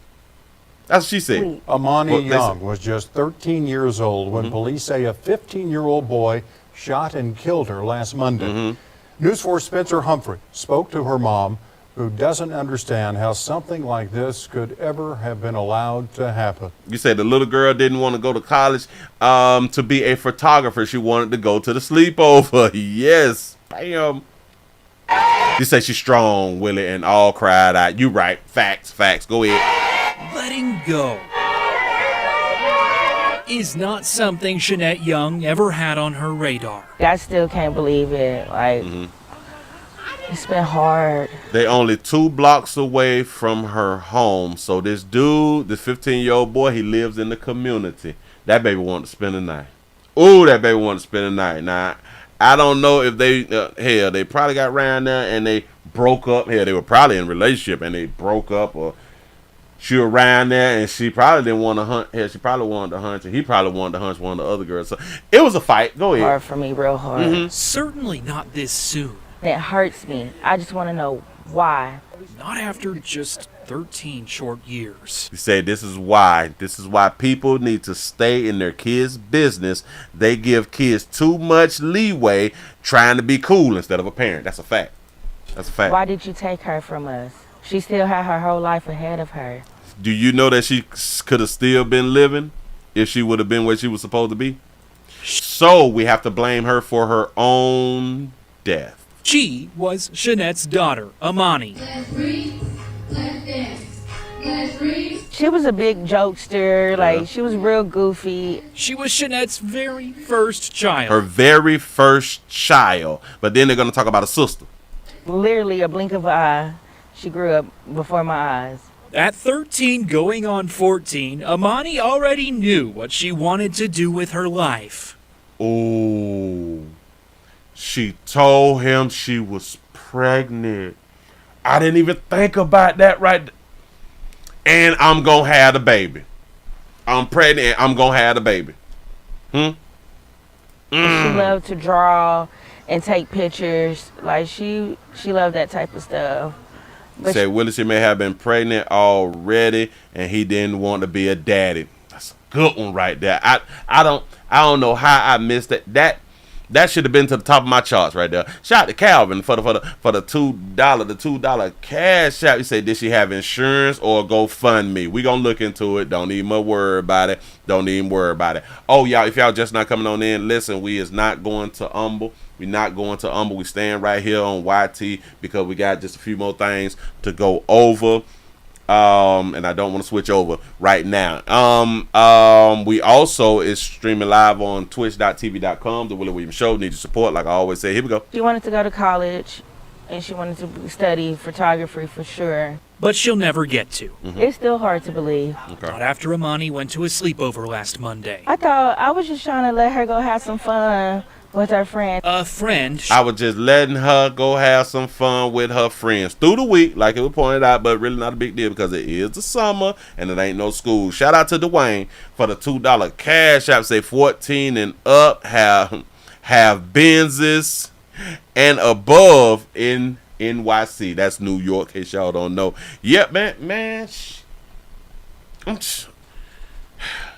That's what she said. Amani Young was just 13 years old when police say a 15-year-old boy shot and killed her last Monday. News 4's Spencer Humphrey spoke to her mom, who doesn't understand how something like this could ever have been allowed to happen. You said the little girl didn't want to go to college to be a photographer. She wanted to go to the sleepover. Yes. Bam. You say she's strong, Willie, and all cried out. You right. Facts. Go ahead. Letting go is not something Jeanette Young ever had on her radar. I still can't believe it. Like, it's been hard. They only 2 blocks away from her home. So this dude, this 15-year-old boy, he lives in the community. That baby wanted to spend the night. Ooh, that baby wanted to spend the night. Now, I don't know if they, they probably got around there and they broke up. Hell, they were probably in a relationship and they broke up, or she was around there and she probably didn't want to hunt. Hell, she probably wanted to hunt, and he probably wanted to hunt one of the other girls. So it was a fight. Go ahead. Hard for me, real hard. Certainly not this soon. It hurts me. I just want to know why. Not after just 13 short years. You say this is why. This is why people need to stay in their kids' business. They give kids too much leeway trying to be cool instead of a parent. That's a fact. That's a fact. Why did you take her from us? She still had her whole life ahead of her. Do you know that she could have still been living if she would have been where she was supposed to be? So we have to blame her for her own death. She was Jeanette's daughter, Amani. She was a big jokester. Like, she was real goofy. She was Jeanette's very first child. Her very first child. But then they're going to talk about a sister. Literally a blink of an eye. She grew up before my eyes. At 13 going on 14, Amani already knew what she wanted to do with her life. Oh, she told him she was pregnant. I didn't even think about that right. And I'm going to have the baby. I'm pregnant and I'm going to have the baby. She loved to draw and take pictures. Like, she loved that type of stuff. But say Willie, she may have been pregnant already and he didn't want to be a daddy. That's a good one right there. I don't know how I missed it. That should have been to the top of my charts right there. Shout out to Calvin for the $2 cash out. You say, did she have insurance or GoFundMe? We gonna look into it. Don't even worry about it. Don't even worry about it. Oh, y'all, if y'all just not coming on in, listen, we is not going to Humble. We're not going to Humble. We staying right here on YT because we got just a few more things to go over. And I don't want to switch over right now. We also is streaming live on twitch.tv.com. The Willie Williams Show. Need your support, like I always say. Here we go. She wanted to go to college, and she wanted to study photography for sure. But she'll never get to. It's still hard to believe. Okay. Not after Amani went to a sleepover last Monday. I was just trying to let her go have some fun with her friend. A friend. I was just letting her go have some fun with her friends through the week, like it was pointed out, but really not a big deal because it is the summer and it ain't no school. Shout out to Dwayne for the $2 cash app. Say 14 and up have Benzes and above in NYC. That's New York, in case y'all don't know. Yep, man.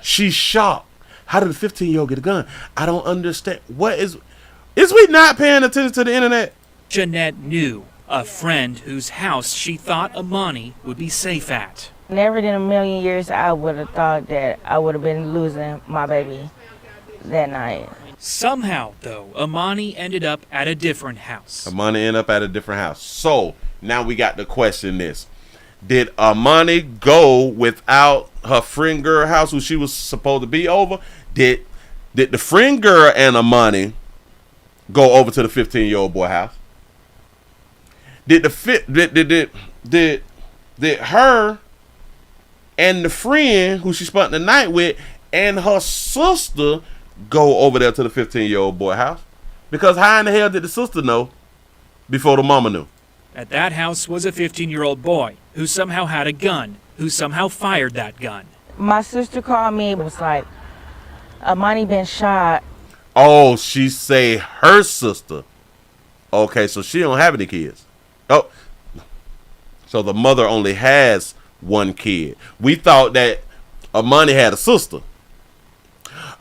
She's shocked. How did a 15-year-old get a gun? I don't understand. Is we not paying attention to the internet? Jeanette knew a friend whose house she thought Amani would be safe at. Never in a million years I would have thought that I would have been losing my baby that night. Somehow, though, Amani ended up at a different house. Amani ended up at a different house. So now we got to question this. Did Amani go without her friend girl house who she was supposed to be over? Did the friend girl and Amani go over to the 15-year-old boy house? Did her and the friend who she spent the night with and her sister go over there to the 15-year-old boy house? Because how in the hell did the sister know before the mama knew? At that house was a 15-year-old boy who somehow had a gun, who somehow fired that gun. My sister called me and was like, Amani been shot. Oh, she say her sister. Okay, so she don't have any kids. Oh, so the mother only has one kid. We thought that Amani had a sister.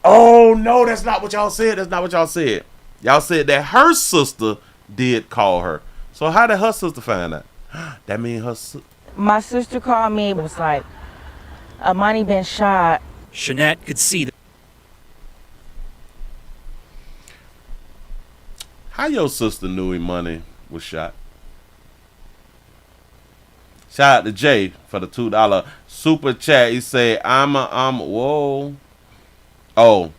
Oh, no, that's not what y'all said. That's not what y'all said. Y'all said that her sister did call her. So how did her sister find out? That mean her sister. My sister called me and was like, Amani been shot. Shanette could see that. How your sister knew Amani was shot? Shout out to Jay for the $2 super chat. He said, whoa. Oh,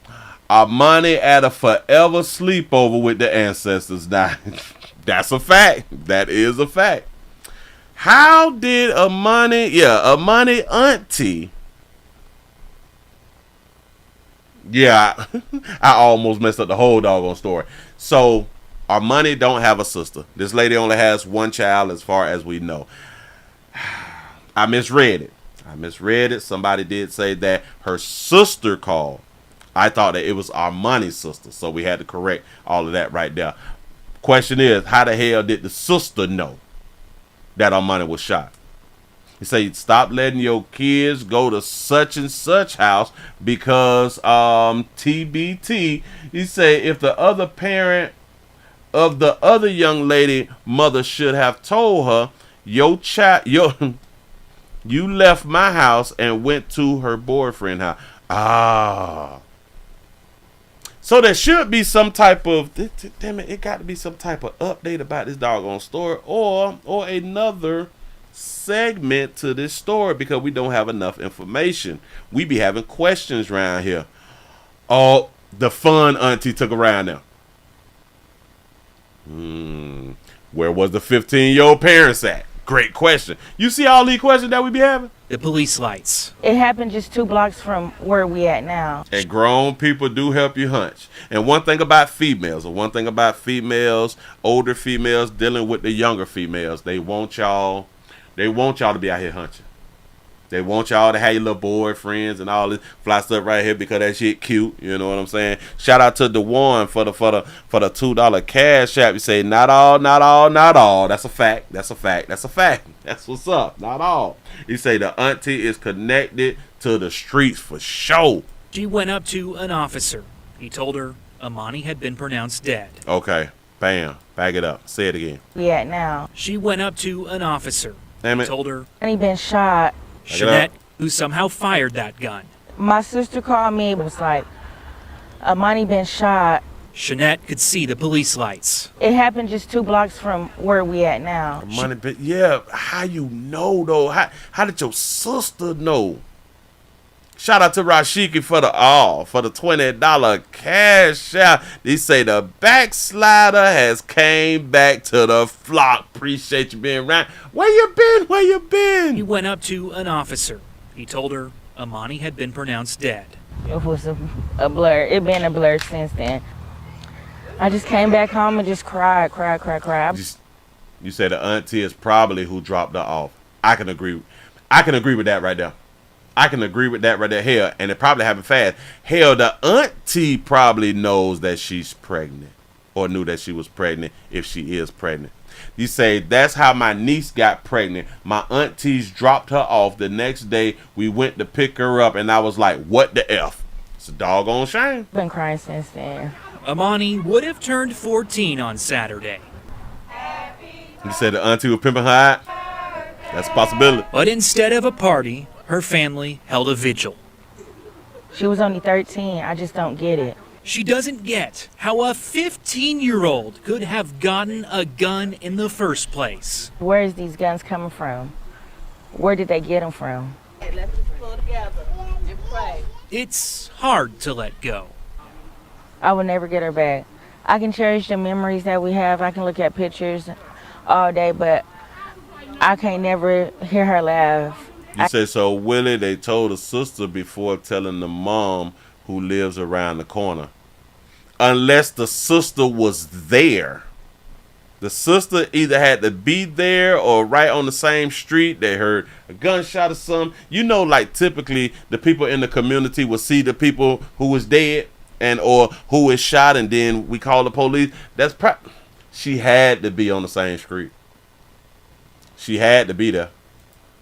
Amani at a forever sleepover with the ancestors. Now, that's a fact. That is a fact. How did Amani auntie. Yeah, I almost messed up the whole doggone story. So, Amani don't have a sister. This lady only has one child as far as we know. I misread it. Somebody did say that her sister called. I thought that it was Armani's sister, so we had to correct all of that right there. Question is, how the hell did the sister know that Armani was shot? He said, stop letting your kids go to such and such house because TBT. He said, if the other parent of the other young lady mother should have told her, you left my house and went to her boyfriend's house. So there should be some type of, damn it got to be some type of update about this doggone story or another segment to this story because we don't have enough information. We be having questions around here. Oh, the fun auntie took around now. Where was the 15-year-old parents at? Great question. You see all these questions that we be having? The police lights. It happened just 2 blocks from where we at now. And grown people do help you hunch. And one thing about females, older females dealing with the younger females, they want y'all to be out here hunching. They want y'all to have your little boyfriends and all this fly stuff right here because that shit cute. You know what I'm saying? Shout out to DeWan for the $2 cash app. You say not all. That's a fact. That's what's up. Not all. You say the auntie is connected to the streets for sure. She went up to an officer. He told her Amani had been pronounced dead. Okay. Bam. Back it up. Say it again. We at now. She went up to an officer. He told her he been shot. Shanette, who somehow fired that gun. My sister called me and was like, Amani been shot. Shanette could see the police lights. It happened just 2 blocks from where we at now. Yeah, how you know though? How did your sister know? Shout out to Rashiki for the $20 cash out. They say the backslider has came back to the flock. Appreciate you being around. Where you been? He went up to an officer. He told her Amani had been pronounced dead. It was a blur. It been a blur since then. I just came back home and just cried. You say the auntie is probably who dropped her off. I can agree with that right there. Hell, and it probably happened fast. Hell, the auntie probably knows that she's pregnant or knew that she was pregnant if she is pregnant. You say, that's how my niece got pregnant. My aunties dropped her off. The next day, we went to pick her up, and I was like, what the F? It's a doggone shame. Been crying since then. Amani would have turned 14 on Saturday. You said the auntie was pimping her out? That's a possibility. But instead of a party, her family held a vigil. She was only 13. I just don't get it. She doesn't get how a 15-year-old could have gotten a gun in the first place. Where is these guns coming from? Where did they get them from? Let's just pull together and pray. It's hard to let go. I will never get her back. I can cherish the memories that we have. I can look at pictures all day, but I can't never hear her laugh. You say, so Willie, they told the sister before telling the mom who lives around the corner. Unless the sister was there. The sister either had to be there or right on the same street. They heard a gunshot or something. You know, like typically the people in the community will see the people who was dead and or who was shot, and then we call the police. She had to be on the same street. She had to be there.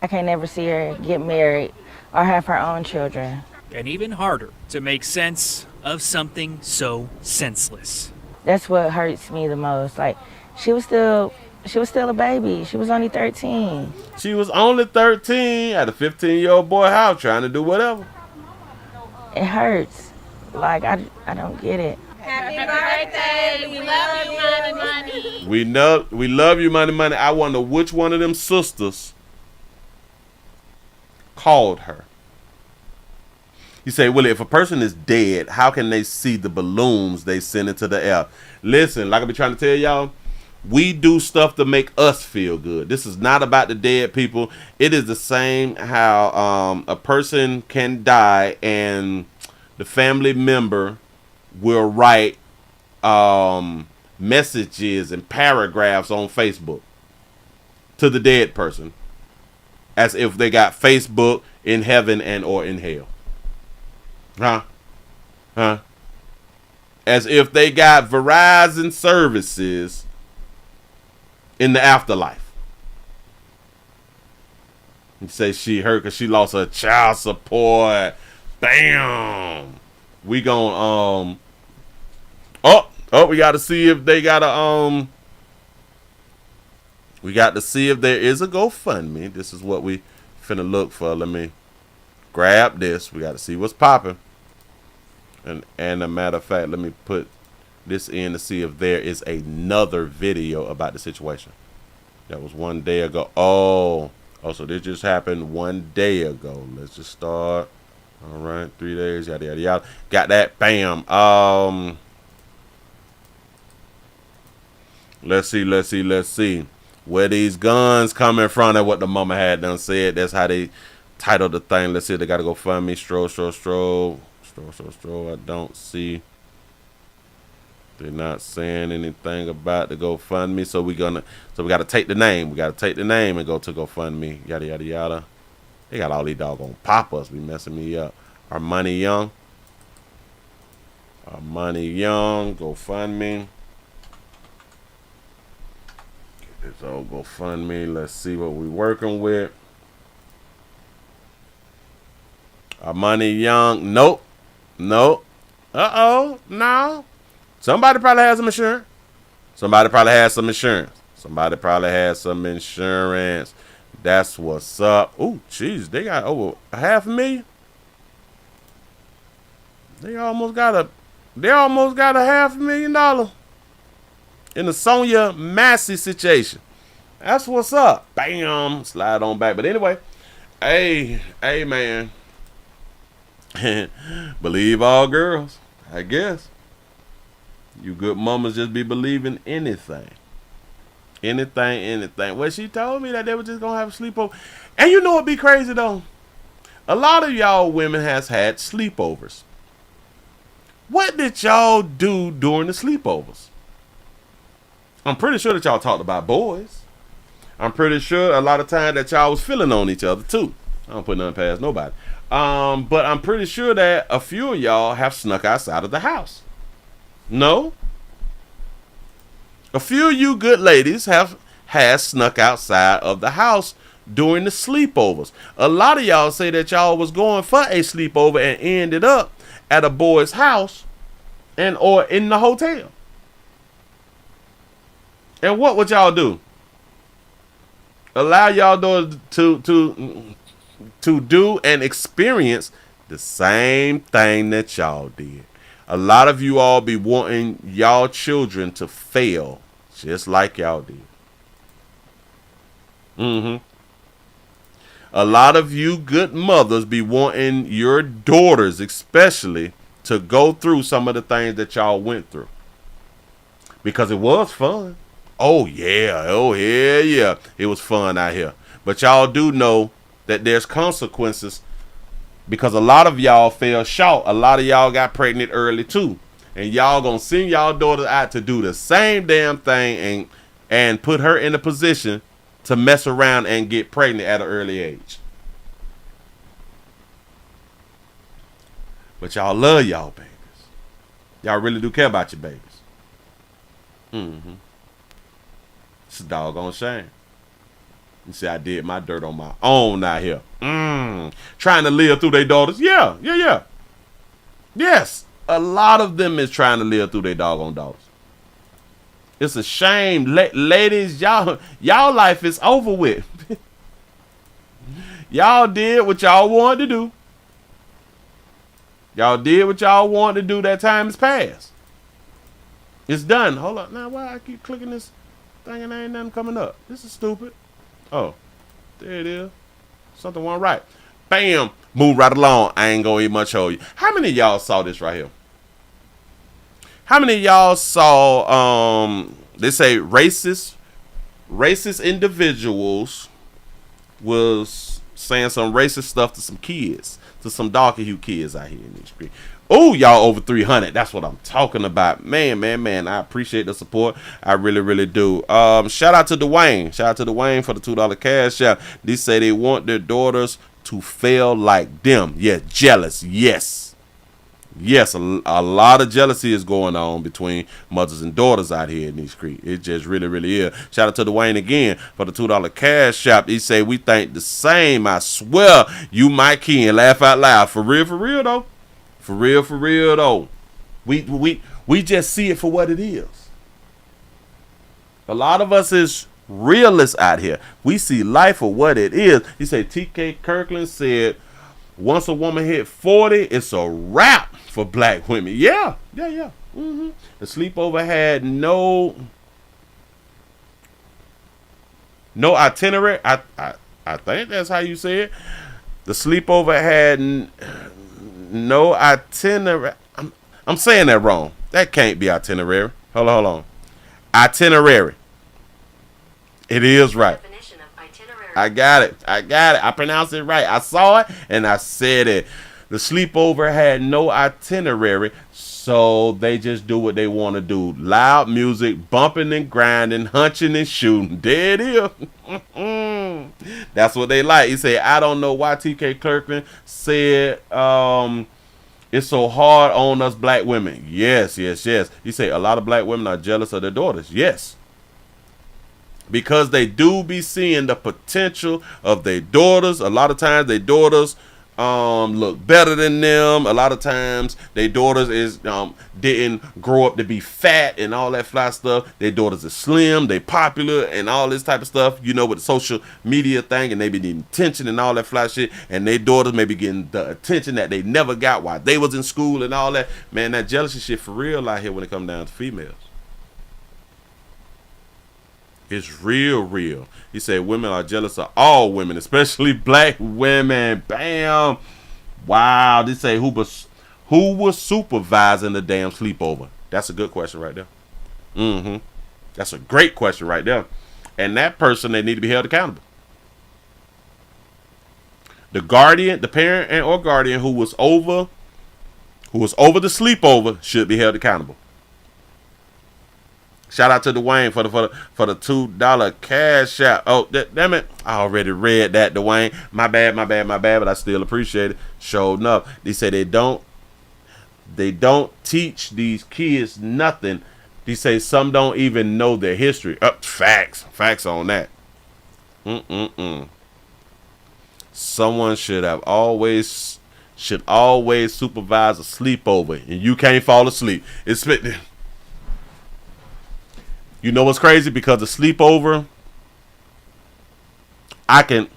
I can't never see her get married or have her own children. And even harder to make sense of something so senseless. That's what hurts me the most. Like, she was still a baby. She was only 13. She was only 13 at a 15-year-old boy house trying to do whatever. It hurts. Like, I don't get it. Happy birthday. We love you, Money. We love you, Money. I wonder which one of them sisters called her. You say, Willie, if a person is dead, how can they see the balloons they send into the air? Listen, like I be trying to tell y'all, we do stuff to make us feel good. This is not about the dead people. It is the same how a person can die and the family member will write messages and paragraphs on Facebook to the dead person as if they got Facebook in heaven and or in hell. Huh? As if they got Verizon services in the afterlife. You say she hurt because she lost her child support. Bam! We gon' we got to see if they got a we got to see if there is a GoFundMe. This is what we finna look for. Let me grab this. We got to see what's popping. And a matter of fact, let me put this in to see if there is another video about the situation. That was 1 day ago. Oh, so this just happened 1 day ago. Let's just start. All right, 3 days, yada yada yada. Got that. Bam. Let's see. Where these guns coming from and what the mama had done said. That's how they titled the thing. Let's see if they gotta go fund me. Stroll. I don't see. They're not saying anything about the GoFundMe. So we gotta take the name. We gotta take the name and go to GoFundMe. Yada yada yada. They got all these doggone pop-ups be messing me up. Our Money Young, GoFundMe. Get this old GoFundMe. Let's see what we working with. Our Money Young. Nope. No. Somebody probably has some insurance. Somebody probably has some insurance. That's what's up. Oh, jeez, they got over $500,000. They almost got a $500,000 in the Sonia Massey situation. That's what's up. Bam, slide on back. But anyway, hey, man. Believe all girls, I guess. You good mamas just be believing anything. Well, she told me that they were just gonna have a sleepover. And you know what'd be crazy though? A lot of y'all women has had sleepovers. What did y'all do during the sleepovers? I'm pretty sure that y'all talked about boys. I'm pretty sure a lot of time that y'all was feeling on each other too. I don't put nothing past nobody. But I'm pretty sure that a few of y'all have snuck outside of the house. No? A few of you good ladies has snuck outside of the house during the sleepovers. A lot of y'all say that y'all was going for a sleepover and ended up at a boy's house or in the hotel. And what would y'all do? Allow y'all daughters to do and experience the same thing that y'all did. A lot of you all be wanting y'all children to fail just like y'all did. A lot of you good mothers be wanting your daughters especially to go through some of the things that y'all went through. Because it was fun. Oh yeah. It was fun out here. But y'all do know that there's consequences because a lot of y'all fell short. A lot of y'all got pregnant early too. And y'all gonna send y'all daughters out to do the same damn thing and put her in a position to mess around and get pregnant at an early age. But y'all love y'all babies. Y'all really do care about your babies. It's a doggone shame. You see, I did my dirt on my own out here. Trying to live through their daughters. Yeah. Yes. A lot of them is trying to live through their doggone daughters. It's a shame. Ladies, y'all life is over with. Y'all did what y'all wanted to do. Y'all did what y'all wanted to do. That time is past. It's done. Hold on. Now, why I keep clicking this thing and there ain't nothing coming up? This is stupid. Oh, there it is. Something went right. Bam. Move right along. I ain't gonna even much hold you. How many of y'all saw this right here? How many of y'all saw, they say racist individuals was saying some racist stuff to some kids, to some darker hue kids out here in the street. Oh, y'all over 300. That's what I'm talking about. Man. I appreciate the support. I really do. Shout out to Dwayne. Shout out to Dwayne for the $2 cash out. They say they want their daughters to fail like them. Yeah, jealous. Yes, a lot of jealousy is going on between mothers and daughters out here in these streets. It just really is. Shout out to Dwayne again for the $2 cash shop. He say we think the same. I swear you might can laugh out loud. For real though. For real though. We just see it for what it is. A lot of us is realists out here. We see life for what it is. He said TK Kirkland said once a woman hit 40, it's a wrap for black women. Yeah. The sleepover had no itinerary. I think that's how you say it. The sleepover had no itinerary. I'm saying that wrong. That can't be itinerary. Hold on. Itinerary. It is right. I got it. I pronounced it right. I saw it and I said it. The sleepover had no itinerary, so they just do what they want to do. Loud music, bumping and grinding, hunching and shooting. There it is. That's what they like. He said, I don't know why TK Kirkland said it's so hard on us black women. Yes. He said a lot of black women are jealous of their daughters. Yes. Because they do be seeing the potential of their daughters. A lot of times their daughters look better than them. A lot of times their daughters didn't grow up to be fat and all that fly stuff. Their daughters are slim, they popular and all this type of stuff, with the social media thing, and they be needing attention and all that fly shit, and their daughters may be getting the attention that they never got while they was in school and all that. Man, that jealousy shit for real out here when it comes down to females. It's real. He said women are jealous of all women, especially black women. Bam. Wow. They say who was supervising the damn sleepover? That's a good question right there. That's a great question right there. And that person, they need to be held accountable. The guardian, the parent and or guardian who was over the sleepover should be held accountable. Shout out to Dwayne for the $2 cash out. Oh, damn it. I already read that, Dwayne. My bad, but I still appreciate it. Showed enough. They say they don't teach these kids nothing. They say some don't even know their history. Facts on that. Someone should always supervise a sleepover, and you can't fall asleep. You know what's crazy? Because the sleepover, I can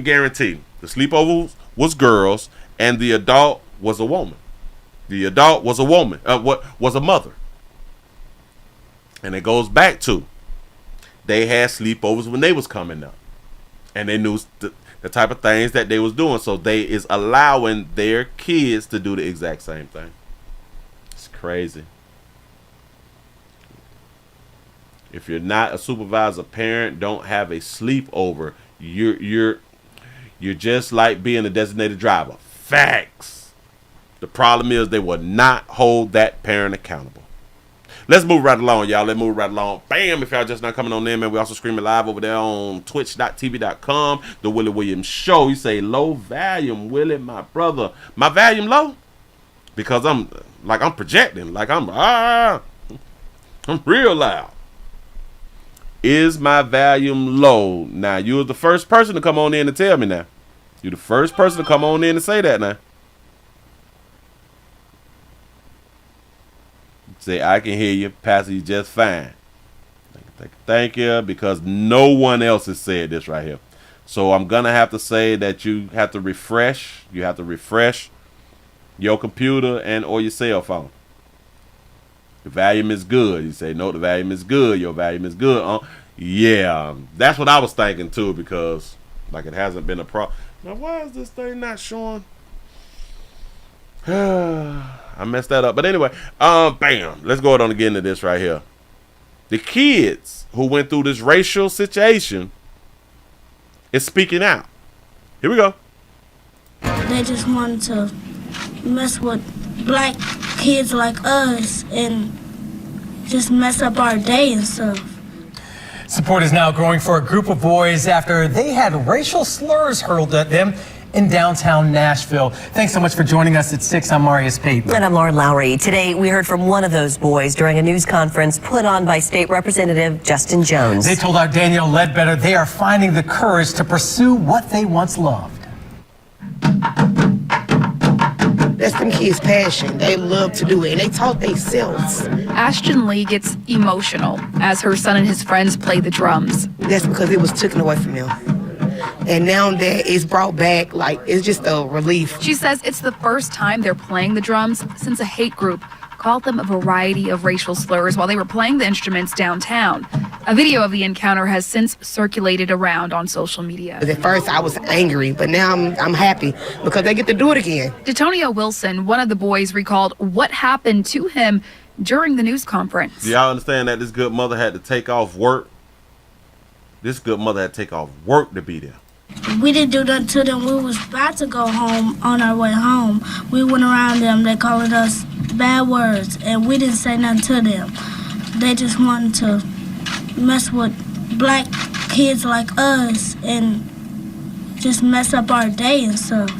guarantee the sleepover was girls and the adult was a woman. The adult was a woman. What was a mother. And it goes back to they had sleepovers when they was coming up, and they knew the type of things that they was doing. So they is allowing their kids to do the exact same thing. It's crazy. If you're not a supervisor parent, don't have a sleepover. You're just like being a designated driver. Facts. The problem is they will not hold that parent accountable. Let's move right along, y'all. Let's move right along. Bam! If y'all just not coming on in, man, we also streaming live over there on twitch.tv.com. The Willie Williams Show. You say low volume, Willie, my brother. My volume low? Because I'm projecting. Like I'm real loud. Is my volume low? Now, you're the first person to come on in and tell me now. You're the first person to come on in and say that now. Say, I can hear you, Pastor, you just fine. Thank you, because no one else has said this right here. So I'm going to have to say that you have to refresh. You have to refresh your computer and or your cell phone. The volume is good. You say, no, the volume is good. Your volume is good. Yeah, that's what I was thinking too, because like it hasn't been a problem. Now, why is this thing not showing? I messed that up. But anyway, bam. Let's go on and get into this right here. The kids who went through this racial situation is speaking out. Here we go. They just wanted to mess with black kids like us and just mess up our day and stuff. Support is now growing for a group of boys after they had racial slurs hurled at them in downtown Nashville. Thanks so much for joining us at 6. I'm Marius Payton. And I'm Lauren Lowry. Today, we heard from one of those boys during a news conference put on by State Representative Justin Jones. They told our Danielle Ledbetter they are finding the courage to pursue what they once loved. That's them kids' passion. They love to do it, and they taught themselves. Ashton Lee gets emotional as her son and his friends play the drums. That's because it was taken away from them. And now that it's brought back, like, it's just a relief. She says it's the first time they're playing the drums since a hate group called them a variety of racial slurs while they were playing the instruments downtown. A video of the encounter has since circulated around on social media. At first, I was angry, but now I'm happy because they get to do it again. Detonio Wilson, one of the boys, recalled what happened to him during the news conference. Do y'all understand that this good mother had to take off work? This good mother had to take off work to be there. We didn't do nothing to them. We was about to go home. On our way home, we went around them. They called us bad words, and we didn't say nothing to them. They just wanted to mess with black kids like us and just mess up our day and stuff.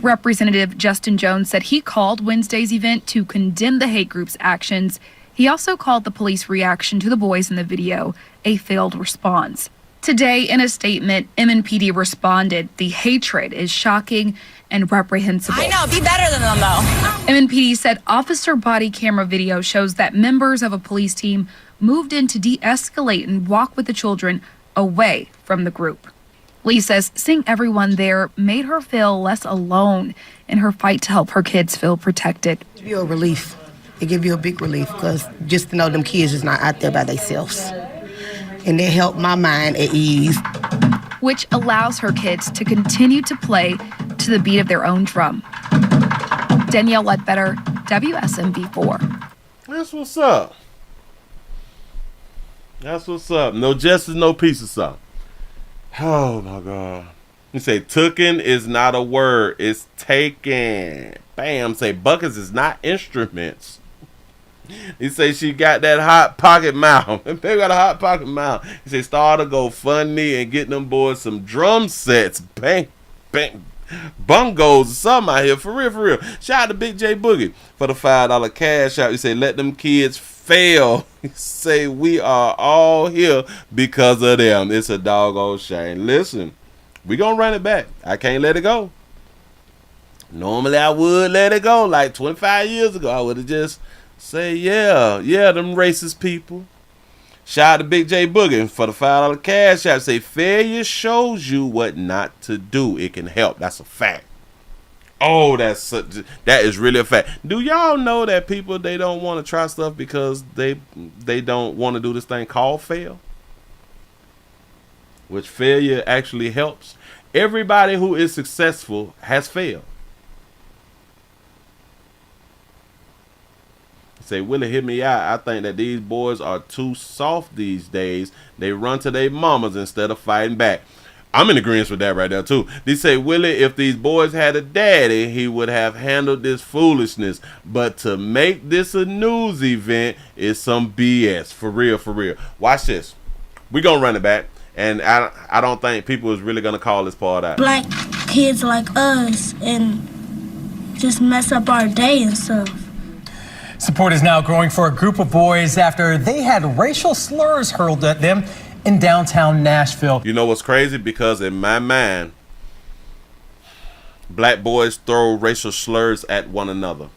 Representative Justin Jones said he called Wednesday's event to condemn the hate group's actions. He also called the police reaction to the boys in the video a failed response. Today, in a statement, MNPD responded, "The hatred is shocking and reprehensible." I know, be better than them though. MNPD said officer body camera video shows that members of a police team moved in to de-escalate and walk with the children away from the group. Lee says seeing everyone there made her feel less alone in her fight to help her kids feel protected. It give you a relief. It give you a big relief because just to know them kids is not out there by themselves. And they help my mind at ease. Which allows her kids to continue to play to the beat of their own drum. Danielle Ledbetter, WSMV4. That's what's up. That's what's up. No justice, no peace or something. Oh my God. You say tooken is not a word, it's taken. Bam. Say buckets is not instruments. He say she got that hot pocket mouth. They got a hot pocket mouth. He say start to go funny and get them boys some drum sets. Bang, bang, bungos or something out here. For real, for real. Shout out to Big J Boogie for the $5 cash out. He say let them kids fail. He say we are all here because of them. It's a doggone shame. Listen, we gonna run it back. I can't let it go. Normally I would let it go. Like 25 years ago, I would have just say, yeah, them racist people. Shout out to Big J Boogie for the $5 cash app. Say failure shows you what not to do. It can help. That's a fact. Oh, that is really a fact. Do y'all know that people, they don't want to try stuff because they don't want to do this thing called fail? Which failure actually helps. Everybody who is successful has failed. Say, Willie, hear me out. I think that these boys are too soft these days. They run to their mamas instead of fighting back. I'm in agreement with that right there, too. They say, Willie, if these boys had a daddy, he would have handled this foolishness. But to make this a news event is some BS. For real, for real. Watch this. We're going to run it back. And I don't think people is really going to call this part out. Black kids like us and just mess up our day and stuff. Support is now growing for a group of boys after they had racial slurs hurled at them in downtown Nashville. You know what's crazy? Because in my mind, black boys throw racial slurs at one another.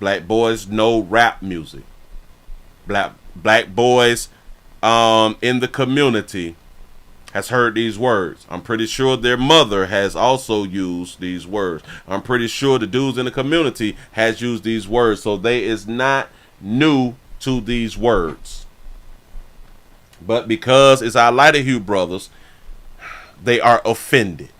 Black boys know rap music. Black boys in the community has heard these words. I'm pretty sure their mother has also used these words. I'm pretty sure the dudes in the community has used these words. So they is not new to these words. But because it's our lighter hue brothers, they are offended.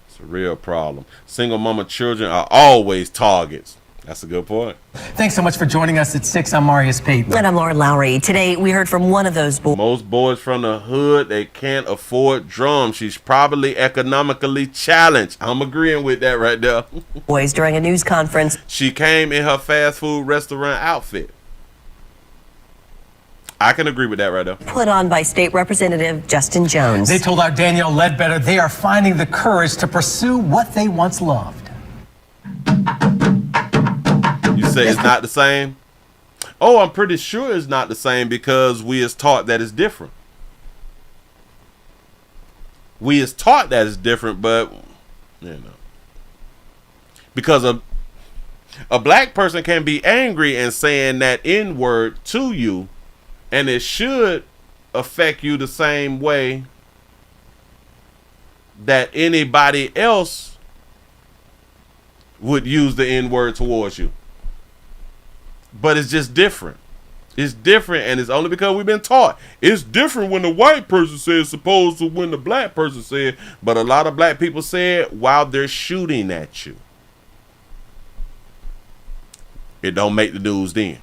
It's a real problem. Single mama children are always targets. That's a good point. Thanks so much for joining us at 6. I'm Marius Pate. And I'm Laura Lowry. Today, we heard from one of those boys. Most boys from the hood, they can't afford drums. She's probably economically challenged. I'm agreeing with that right there. Boys during a news conference. She came in her fast food restaurant outfit. I can agree with that right there. Put on by State Representative Justin Jones. They told our Danielle Ledbetter they are finding the courage to pursue what they once loved. You say it's not the same? Oh, I'm pretty sure it's not the same because we is taught that it's different. We is taught that it's different, but, you know. Because a black person can be angry and saying that N-word to you, and it should affect you the same way that anybody else would use the N-word towards you. But it's just different. It's different, and it's only because we've been taught. It's different when the white person says opposed to when the black person said. But a lot of black people say it while they're shooting at you. It don't make the news then.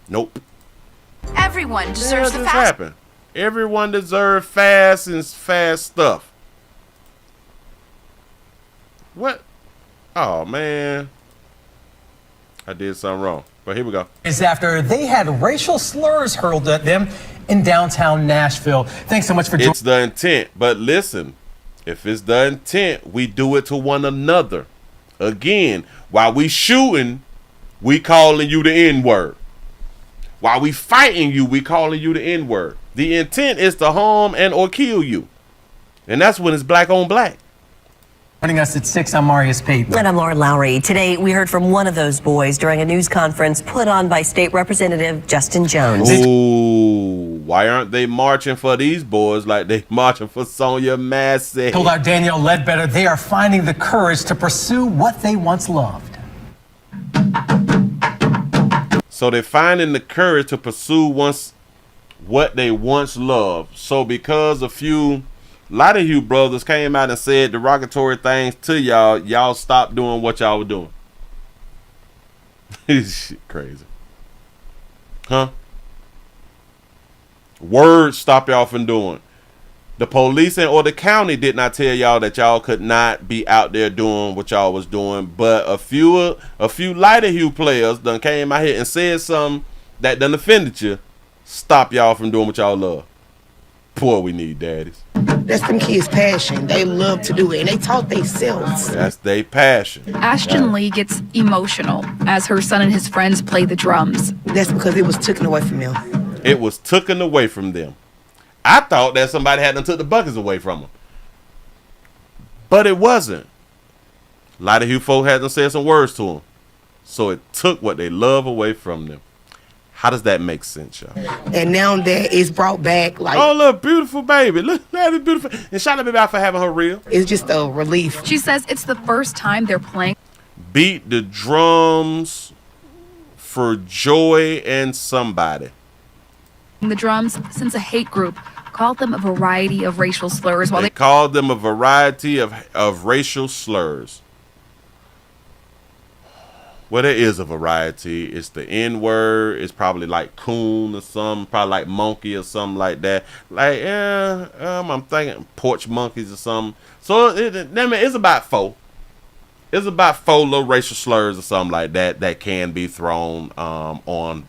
Nope. Everyone deserves the just fast. Happen. Everyone deserves fast and fast stuff. What? Oh, man. I did something wrong. But here we go. Is after they had racial slurs hurled at them in downtown Nashville. Thanks so much for joining. It's the intent. But listen, if it's the intent, we do it to one another. Again, while we shooting, we calling you the N-word. While we fighting you, we calling you the N-word. The intent is to harm and or kill you. And that's when it's black on black. Joining us at 6, I'm Marius Pate. And I'm Laura Lowry. Today, we heard from one of those boys during a news conference put on by State Representative Justin Jones. Ooh, why aren't they marching for these boys like they marching for Sonia Massey? Told our Danielle Ledbetter they are finding the courage to pursue what they once loved. So they're finding the courage to pursue what they once loved. So because a few lot of you brothers came out and said derogatory things to y'all, y'all stopped doing what y'all were doing. Shit crazy. Huh? Words stop y'all from doing. The police or the county did not tell y'all that y'all could not be out there doing what y'all was doing. But a few lighter hue players done came out here and said something that done offended you. Stop y'all from doing what y'all love. Boy, we need daddies. That's them kids' passion. They love to do it, and they taught themselves. That's their passion. Ashton Lee gets emotional as her son and his friends play the drums. That's because it was taken away from them. It was taken away from them. I thought that somebody had them took the buckets away from them. But it wasn't. A lot of you folk had them said some words to them. So it took what they love away from them. How does that make sense, y'all? And now that it's brought back, like, oh, look, beautiful baby. Look, that is beautiful. And shout out to baby out for having her real. It's just a relief. She says it's the first time they're playing. Beat the drums for joy and somebody. The drums since a hate group called them a variety of racial slurs while They called them a variety of racial slurs. Well, there is a variety. It's the N-word. It's probably like coon or something. Probably like monkey or something like that. Like, I'm thinking porch monkeys or something. So it's about four. It's about four little racial slurs or something like that can be thrown on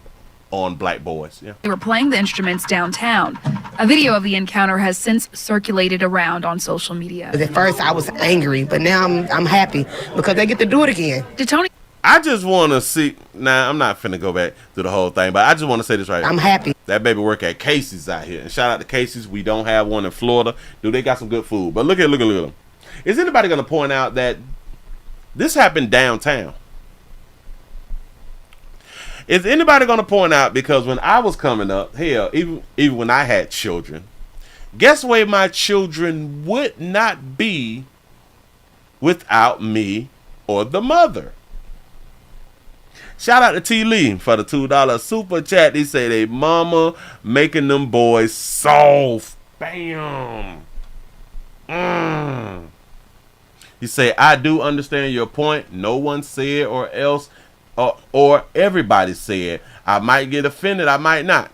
black boys. Yeah. they were playing the instruments downtown. A video of the encounter has since circulated around on social media. At first I was angry, but now I'm happy because they get to do it again. Did Tony? I just want to see. Nah, I'm not finna go back through the whole thing, but I just want to say this right here. I'm happy. That baby work at Casey's out here. And shout out to Casey's. We don't have one in Florida. Dude, they got some good food. But look at them. Is anybody going to point out that this happened downtown? Is anybody going to point out, because when I was coming up, hell, even when I had children, guess where my children would not be without me or the mother? Shout out to T. Lee for the $2 super chat. He say they mama making them boys soft. Bam. He say, I do understand your point. No one said or everybody said. I might get offended. I might not.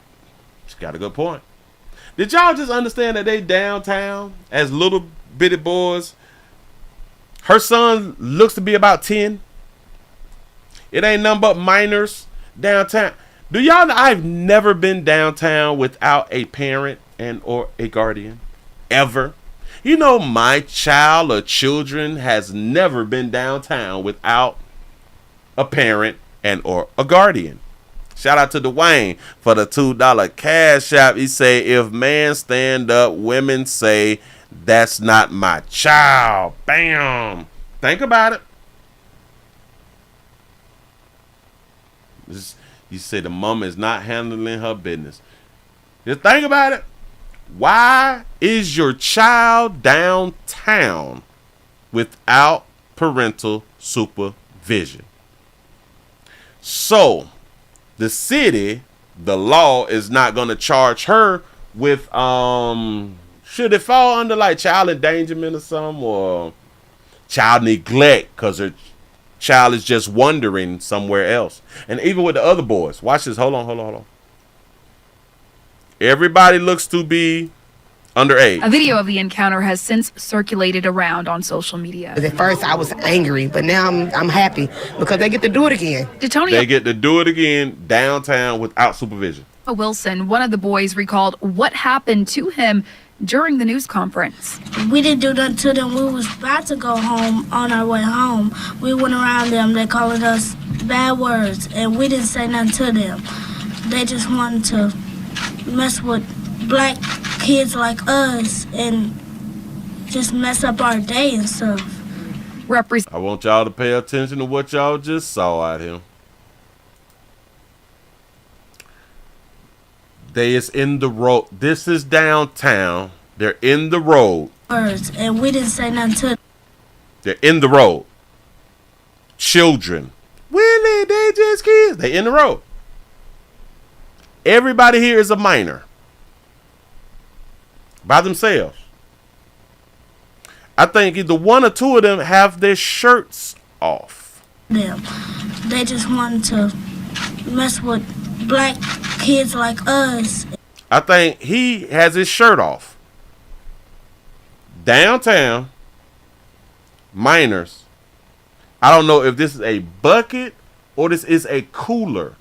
She got a good point. Did y'all just understand that they downtown as little bitty boys? Her son looks to be about 10. It ain't nothing but minors downtown. Do y'all know I've never been downtown without a parent and or a guardian? Ever. You know, my child or children has never been downtown without a parent and or a guardian. Shout out to Dwayne for the $2 cash app. He say, if men stand up, women say, that's not my child. Bam. Think about it. You say the mama is not handling her business. Just think about it. Why is your child downtown without parental supervision? So, the city, the law is not going to charge her with, should it fall under like child endangerment or something, or child neglect because her child is just wandering somewhere else? And even with the other boys, watch this. Hold on. Everybody looks to be underage. A video of the encounter has since circulated around on social media. At first I was angry, but now I'm happy because they get to do it again. They get to do it again downtown without supervision. Wilson, one of the boys, recalled what happened to him during the news conference. We didn't do nothing to them. We was about to go home on our way home. We went around them. They called us bad words, and we didn't say nothing to them. They just wanted to mess with black kids like us and just mess up our day and stuff. I want y'all to pay attention to what y'all just saw out here. They is in the road. This is downtown. They're in the road. Words, and we didn't say nothing to them. They're in the road. Children. Willie, they just kids. They in the road. Everybody here is a minor. By themselves. I think either one or two of them have their shirts off. They just wanted to mess with black kids like us. I think he has his shirt off. Downtown. Minors. I don't know if this is a bucket or this is a cooler.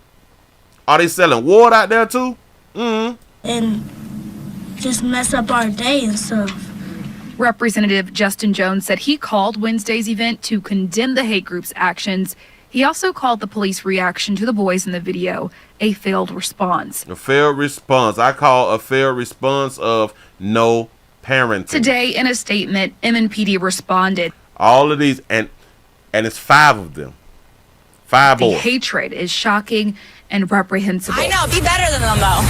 Are they selling water out there too? And just mess up our day and stuff. Representative Justin Jones said he called Wednesday's event to condemn the hate group's actions. He also called the police reaction to the boys in the video a failed response. A failed response. I call a failed response of no parenting. Today, in a statement, MNPD responded. All of these, and it's 5 of them. 5 The boys. hatred is shocking and reprehensible. I know, be better than them though.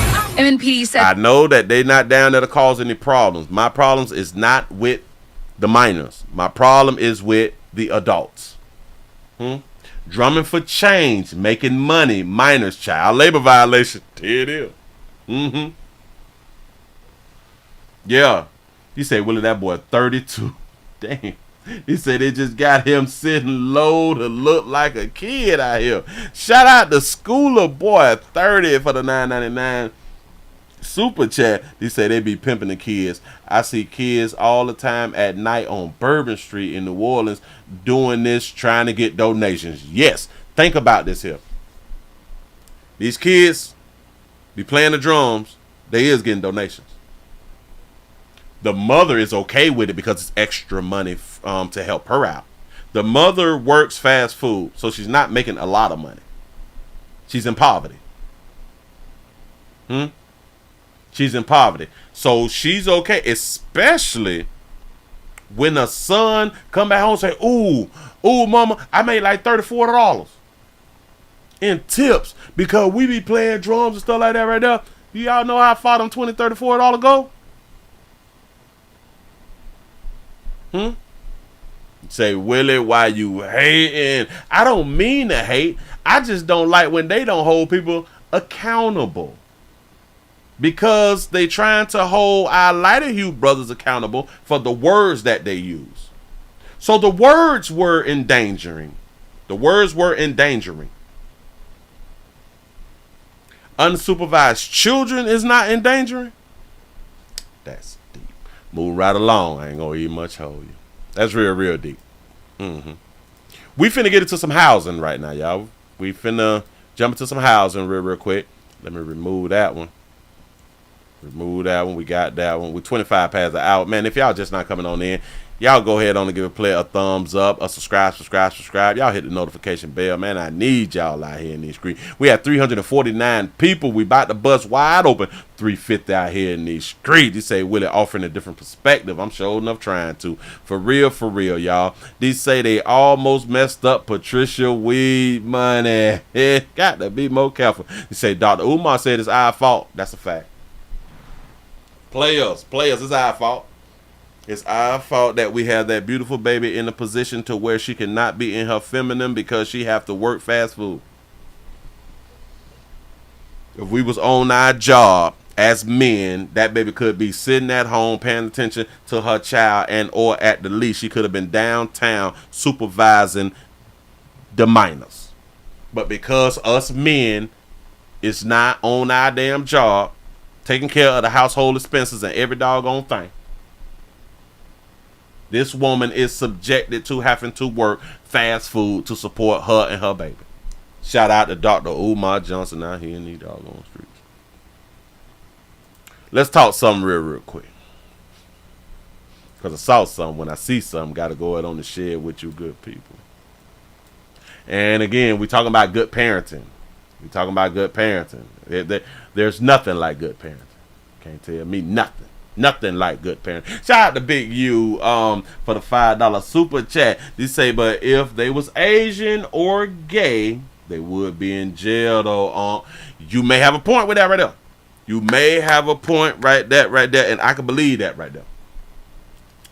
MNPD said I know that they not down there to cause any problems. My problems is not with the minors. My problem is with the adults. Drumming for change, making money, minors, child labor violation. There it is. Yeah. You say, Willie, that boy 32. Damn. He said they just got him sitting low to look like a kid out here. Shout out to Schooler Boy 30 for the $9.99 super chat. He said they be pimping the kids. I see kids all the time at night on Bourbon Street in New Orleans doing this, trying to get donations. Yes. Think about this here. These kids be playing the drums. They is getting donations. The mother is okay with it because it's extra money to help her out. The mother works fast food, so she's not making a lot of money. She's in poverty. She's in poverty. So she's okay, especially when a son come back home and say, ooh, mama, I made like $30, $40 in tips because we be playing drums and stuff like that right there. Y'all know how far them $20, $30, $40 go? Say, Willie, why you hating? I don't mean to hate. I just don't like when they don't hold people accountable. Because they trying to hold our lighter hue brothers accountable for the words that they use. So the words were endangering. Unsupervised children is not endangering. That's deep. Move right along. I ain't gonna eat much hold you. That's real deep. We finna get into some housing right now, y'all. We finna jump into some housing real quick. Let me remove that one. We got that one. We're 25 past the hour. Man, if y'all just not coming on in, y'all go ahead on and give a player a thumbs up, a subscribe. Y'all hit the notification bell. Man, I need y'all out here in these streets. We have 349 people. We about to bust wide open 350 out here in these streets. You say, Willie offering a different perspective. I'm sure enough trying to. For real, y'all. These say they almost messed up Patricia weed money. Got to be more careful. You say, Dr. Umar said it's our fault. That's a fact. Players, it's our fault. It's our fault that we have that beautiful baby in a position to where she cannot be in her feminine because she have to work fast food. If we was on our job as men, that baby could be sitting at home paying attention to her child, and or at the least she could have been downtown supervising the minors. But because us men is not on our damn job, taking care of the household expenses and every doggone thing, this woman is subjected to having to work fast food to support her and her baby. Shout out to Dr. Umar Johnson out here in these doggone streets. Let's talk something real quick. Because I saw something. When I see something, got to go ahead on the shed with you good people. And again, we talking about good parenting. There's nothing like good parenting. Can't tell me nothing. Nothing like good parenting. Shout out to Big U for the $5 super chat. They say, but if they was Asian or gay, they would be in jail though. You may have a point with that right there. You may have a point right there, and I can believe that right there.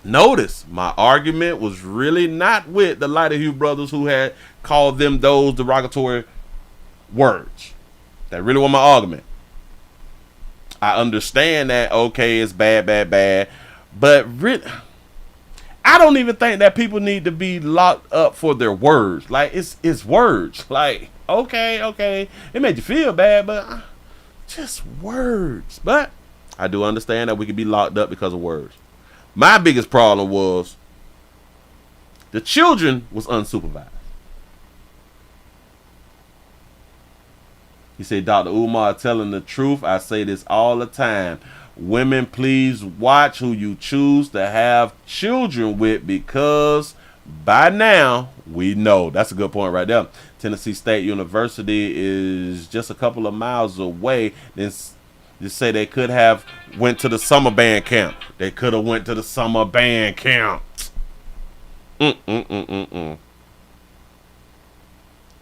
Notice my argument was really not with the lighter hue brothers who had called them those derogatory words. That really was my argument. I understand that, okay, it's bad, but really, I don't even think that people need to be locked up for their words. Like, it's words. Like, okay, it made you feel bad, but just words. But I do understand that we could be locked up because of words. My biggest problem was the children was unsupervised. He said, Dr. Umar telling the truth. I say this all the time. Women, please watch who you choose to have children with, because by now we know. That's a good point right there. Tennessee State University is just a couple of miles away. Then just say they could have went to the summer band camp. They could have went to the summer band camp.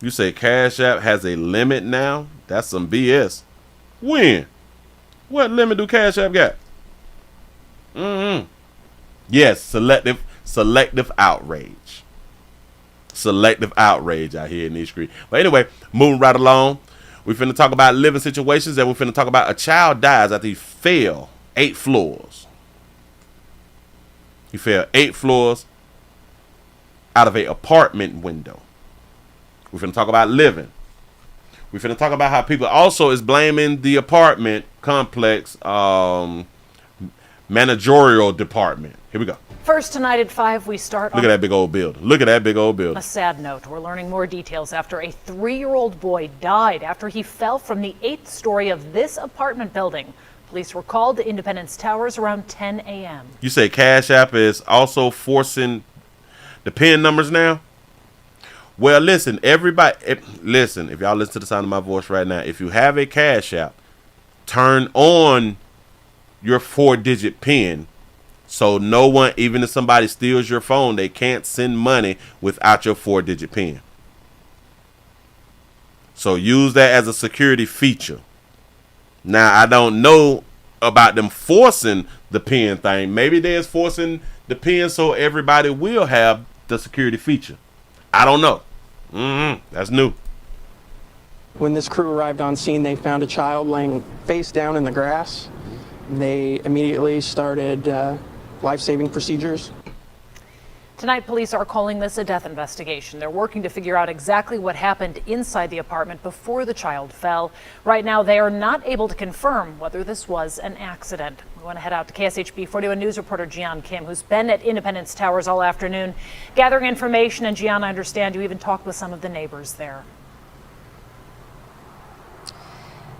You say Cash App has a limit now? That's some BS. When? What limit do Cash App got? Yes, selective outrage. Selective outrage out here in these streets. But anyway, moving right along. We finna talk about living situations, and we finna talk about a child dies after he fell 8 floors. He fell 8 floors out of an apartment window. We're finna talk about living. We're finna talk about how people also is blaming the apartment complex managerial department. Here we go. First tonight at 5, we start. Look at that big old building. Look at that big old building. A sad note. We're learning more details after a 3-year-old boy died after he fell from the 8th story of this apartment building. Police were called to Independence Towers around 10 a.m. You say Cash App is also forcing the PIN numbers now? Well, listen, everybody, listen, if y'all listen to the sound of my voice right now, if you have a Cash App, turn on your 4-digit PIN so no one, even if somebody steals your phone, they can't send money without your 4-digit PIN. So use that as a security feature. Now, I don't know about them forcing the PIN thing. Maybe they're forcing the PIN so everybody will have the security feature. I don't know. That's new. When this crew arrived on scene, they found a child laying face down in the grass. They immediately started life-saving procedures. Tonight, police are calling this a death investigation. They're working to figure out exactly what happened inside the apartment before the child fell. Right now, they are not able to confirm whether this was an accident. We want to head out to KSHB 41 News reporter Gian Kim, who's been at Independence Towers all afternoon, gathering information. And Gian, I understand you even talked with some of the neighbors there.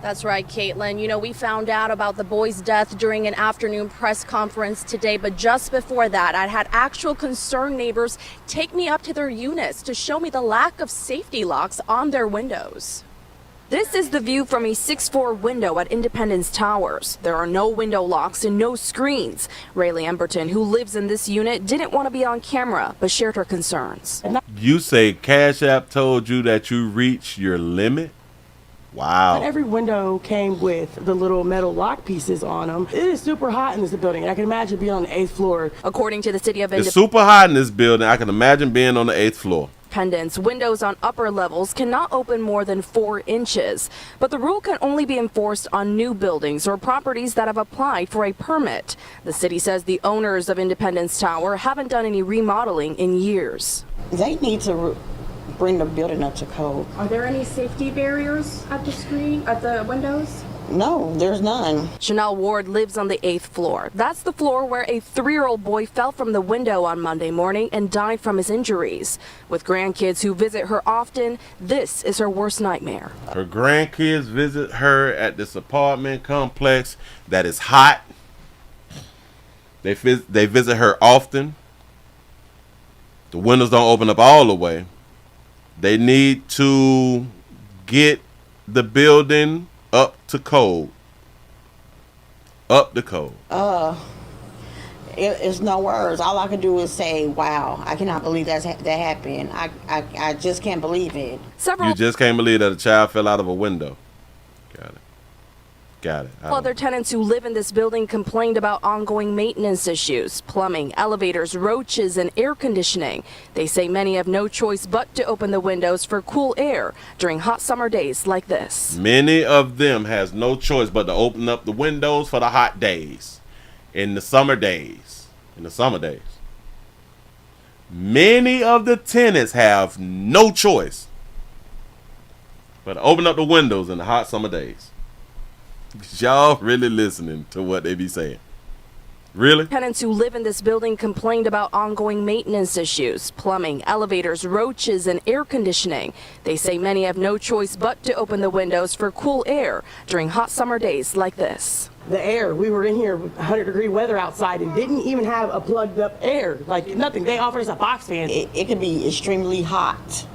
That's right, Caitlin. You know, we found out about the boy's death during an afternoon press conference today, but just before that, I had actual concerned neighbors take me up to their units to show me the lack of safety locks on their windows. This is the view from a 6'4" window at Independence Towers. There are no window locks and no screens. Rayleigh Emberton, who lives in this unit, didn't want to be on camera, but shared her concerns. You say Cash App told you that you reached your limit? Wow. Every window came with the little metal lock pieces on them. It is super hot in this building. I can imagine being on the 8th floor. According to the city of It's super hot in this building. I can imagine being on the 8th floor. Independence, windows on upper levels cannot open more than 4 inches. But the rule can only be enforced on new buildings or properties that have applied for a permit. The city says the owners of Independence Tower haven't done any remodeling in years. They need to bring the building up to code. Are there any safety barriers at the windows? No, there's none. Chanel Ward lives on the 8th floor. That's the floor where a 3-year-old boy fell from the window on Monday morning and died from his injuries. With grandkids who visit her often, this is her worst nightmare. Her grandkids visit her at this apartment complex that is hot. They visit her often. The windows don't open up all the way. They need to get the building up to code. Up to code. It's no words. All I can do is say, wow, I cannot believe that happened. I just can't believe it. You just can't believe that a child fell out of a window. Got it. Other tenants who live in this building complained about ongoing maintenance issues, plumbing, elevators, roaches, and air conditioning. They say many have no choice but to open the windows for cool air during hot summer days like this. Many of them has no choice but to open up the windows for the hot days. In the summer days. Many of the tenants have no choice but to open up the windows in the hot summer days. Y'all really listening to what they be saying? Really? Tenants who live in this building complained about ongoing maintenance issues, plumbing, elevators, roaches, and air conditioning. They say many have no choice but to open the windows for cool air during hot summer days like this. The air, we were in here with 100-degree weather outside and didn't even have a plugged up air, like nothing. They offered us a box fan. It could be extremely hot.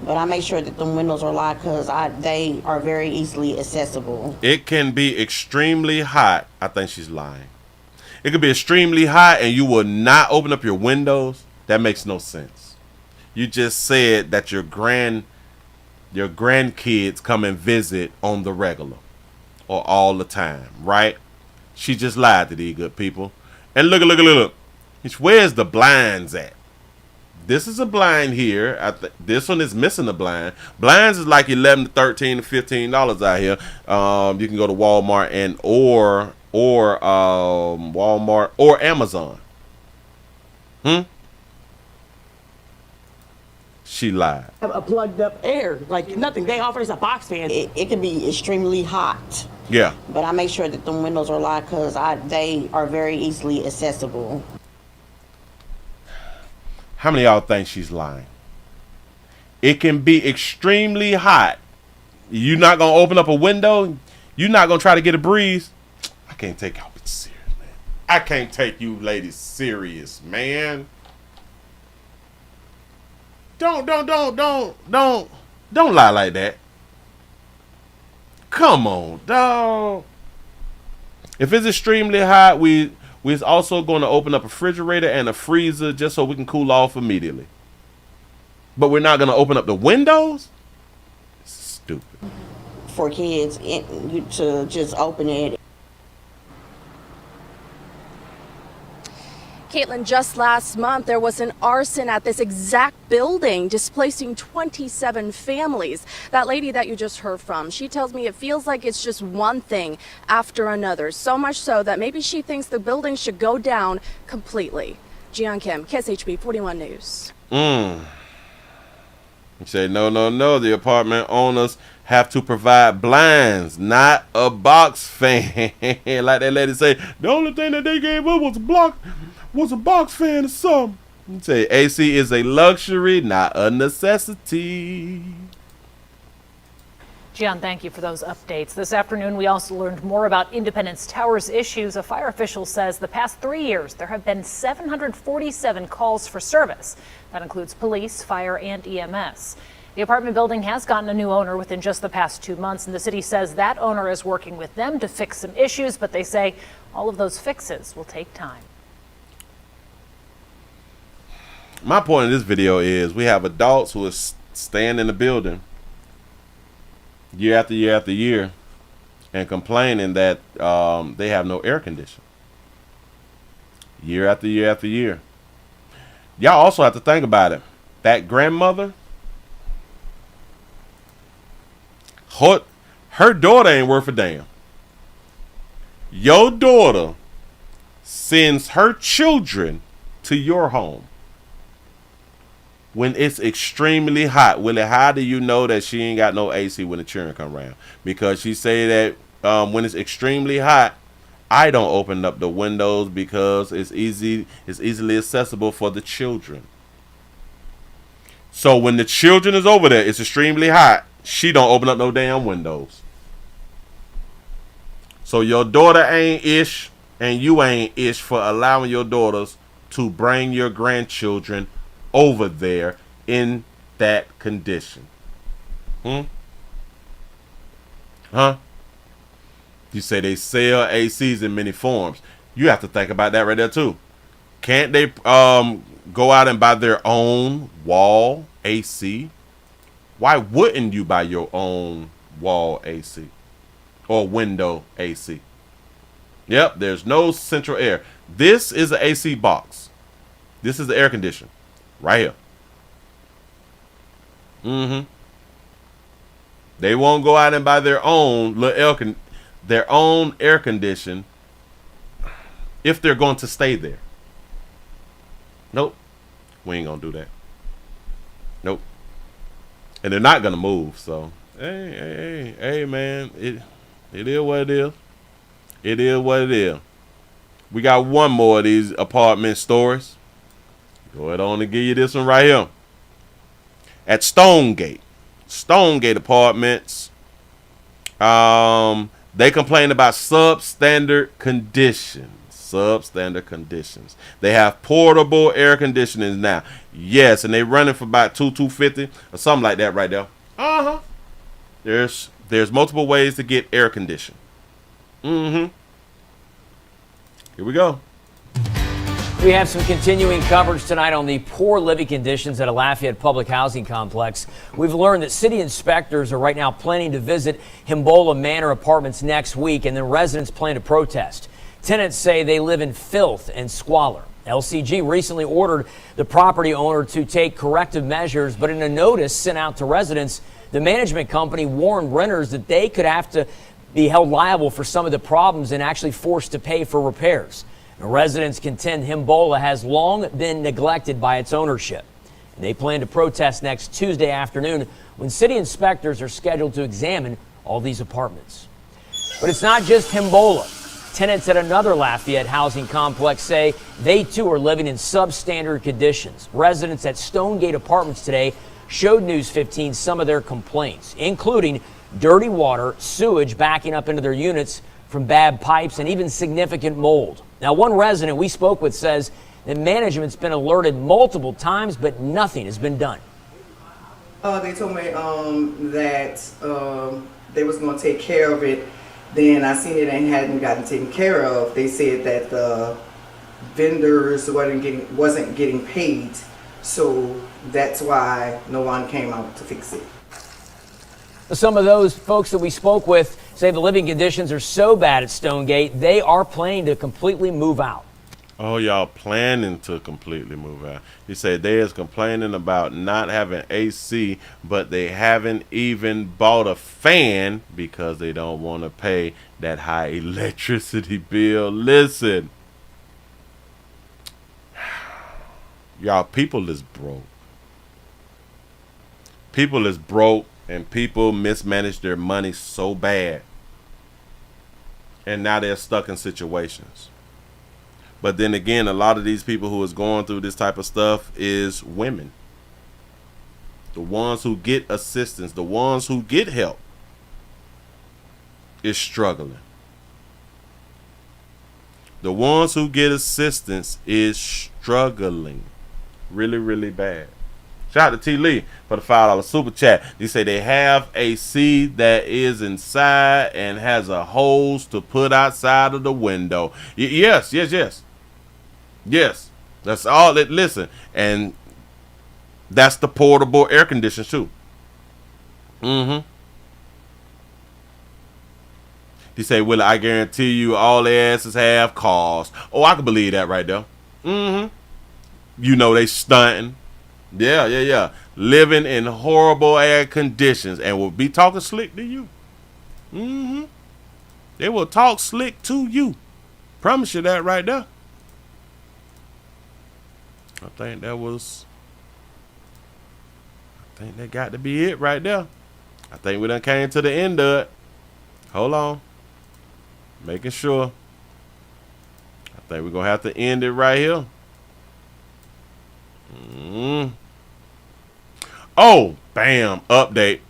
But I make sure that the windows are locked because they are very easily accessible. It can be extremely hot. I think she's lying. It could be extremely hot and you will not open up your windows. That makes no sense. You just said that your grandkids your grandkids come and visit on the regular or all the time, right? She just lied to these good people. And look. Where's the blinds at? This is a blind here. This one is missing a blind. Blinds is like $11 to $13 to $15 out here. You can go to Walmart and or Walmart or Amazon. She lied. A plugged up air, like nothing. They offer us a box fan. It can be extremely hot. Yeah. But I make sure that the windows are locked because they are very easily accessible. How many of y'all think she's lying? It can be extremely hot. You're not going to open up a window. You're not going to try to get a breeze. I can't take y'all serious, man. I can't take you ladies serious, man. Don't lie like that. Come on, dog. If it's extremely hot, we're also going to open up a refrigerator and a freezer just so we can cool off immediately. But we're not going to open up the windows? Stupid. For kids to just open it. Caitlin, just last month, there was an arson at this exact building, displacing 27 families. That lady that you just heard from, she tells me it feels like it's just one thing after another. So much so that maybe she thinks the building should go down completely. Jian Kim, KSHB 41 News. You say, no. The apartment owners have to provide blinds, not a box fan. Like that lady say, the only thing that they gave us was a box fan or something. You say AC is a luxury, not a necessity. Gian, thank you for those updates. This afternoon, we also learned more about Independence Tower's issues. A fire official says the past 3 years, there have been 747 calls for service. That includes police, fire, and EMS. The apartment building has gotten a new owner within just the past 2 months, and the city says that owner is working with them to fix some issues, but they say all of those fixes will take time. My point in this video is we have adults who are staying in the building year after year after year and complaining that they have no air conditioning. Year after year after year. Y'all also have to think about it. That grandmother, her daughter ain't worth a damn. Your daughter sends her children to your home when it's extremely hot. Willie, how do you know that she ain't got no AC when the children come around? Because she say that when it's extremely hot, I don't open up the windows because it's easily accessible for the children. So when the children is over there, it's extremely hot, she don't open up no damn windows. So your daughter ain't ish and you ain't ish for allowing your daughters to bring your grandchildren over there in that condition. You say they sell ACs in many forms. You have to think about that right there too. Can't they go out and buy their own wall AC? Why wouldn't you buy your own wall AC or window AC? Yep, there's no central air. This is an AC box. This is the air conditioner right here. They won't go out and buy their own air condition if they're going to stay there. Nope, we ain't gonna do that. Nope. And they're not gonna move. So hey man, it is what it is. It is what it is. We got one more of these apartment stories. Go ahead on and give you this one right here. At Stonegate Apartments, they complain about substandard conditions. They have portable air conditioning now. Yes, and they running for about $250 or something like that right there. There's multiple ways to get air conditioning. Here we go. We have some continuing coverage tonight on the poor living conditions at a Lafayette public housing complex. We've learned that city inspectors are right now planning to visit Himbola Manor apartments next week, and then residents plan to protest. Tenants say they live in filth and squalor. LCG recently ordered the property owner to take corrective measures, but in a notice sent out to residents, the management company warned renters that they could have to be held liable for some of the problems and actually forced to pay for repairs. Residents contend Himbola has long been neglected by its ownership. And they plan to protest next Tuesday afternoon when city inspectors are scheduled to examine all these apartments. But it's not just Himbola. Tenants at another Lafayette housing complex say they too are living in substandard conditions. Residents at Stonegate Apartments today showed News 15 some of their complaints, including dirty water, sewage backing up into their units from bad pipes, and even significant mold. Now, one resident we spoke with says that management's been alerted multiple times, but nothing has been done. They told me that they was going to take care of it. Then I seen it and hadn't gotten taken care of. They said that the vendors wasn't getting paid, so that's why no one came out to fix it. Some of those folks that we spoke with say the living conditions are so bad at Stonegate, they are planning to completely move out. Oh, y'all planning to completely move out. He said they is complaining about not having AC, but they haven't even bought a fan because they don't want to pay that high electricity bill. Listen, y'all, people is broke. People is broke, and people mismanage their money so bad. And now they're stuck in situations. But then again, a lot of these people who is going through this type of stuff is women. The ones who get assistance, the ones who get help, is struggling. The ones who get assistance is struggling really, really bad. Shout out to T. Lee for the $5 super chat. They say they have a seed that is inside and has a hose to put outside of the window. Yes. That's all it. Listen, and that's the portable air conditioner too. They say, Willie, I guarantee you all their asses have cars. Oh, I can believe that right there. You know they stunting. Yeah. Living in horrible air conditions and will be talking slick to you. They will talk slick to you. Promise you that right there. I think that got to be it right there. I think we done came to the end of it. Hold on. Making sure. I think we're going to have to end it right here. Oh, bam. Update.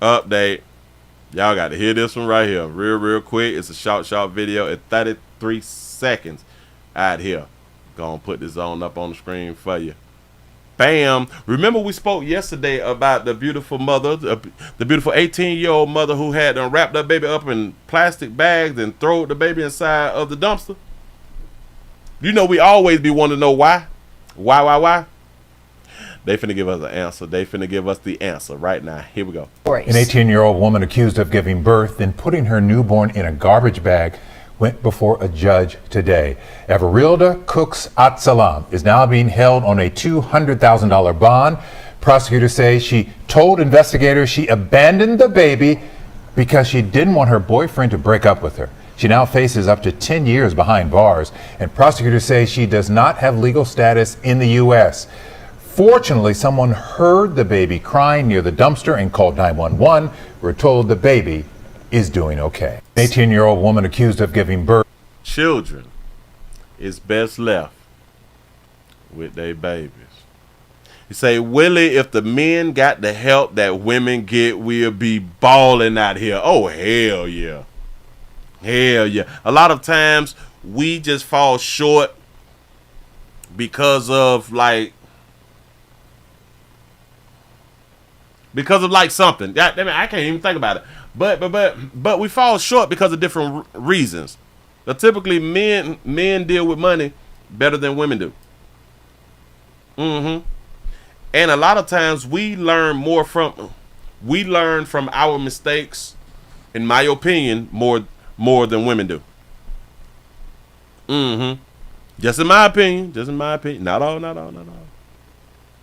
Y'all got to hear this one right here. Real quick. It's a short video at 33 seconds out here. Gonna put this up on the screen for you. Bam. Remember we spoke yesterday about the beautiful mother, the beautiful 18-year-old mother who had wrapped that baby up in plastic bags and throw the baby inside of the dumpster? You know we always be wanting to know why. Why? They finna give us an answer. They finna give us the answer right now. Here we go. An 18-year-old woman accused of giving birth and putting her newborn in a garbage bag went before a judge today. Everilda Cooks Atsalam is now being held on a $200,000 bond. Prosecutors say she told investigators she abandoned the baby because she didn't want her boyfriend to break up with her. She now faces up to 10 years behind bars, and prosecutors say she does not have legal status in the U.S. Fortunately, someone heard the baby crying near the dumpster and called 911. We're told the baby is doing okay. An 18-year-old woman accused of giving birth. Children is best left with their babies. You say, Willie, if the men got the help that women get, we'll be balling out here. Oh, hell yeah. Hell yeah. A lot of times we just fall short because of like something. God damn it, I can't even think about it. But we fall short because of different reasons. Now, typically men deal with money better than women do. And a lot of times we learn from our mistakes, in my opinion, more than women do. Just in my opinion. Not all.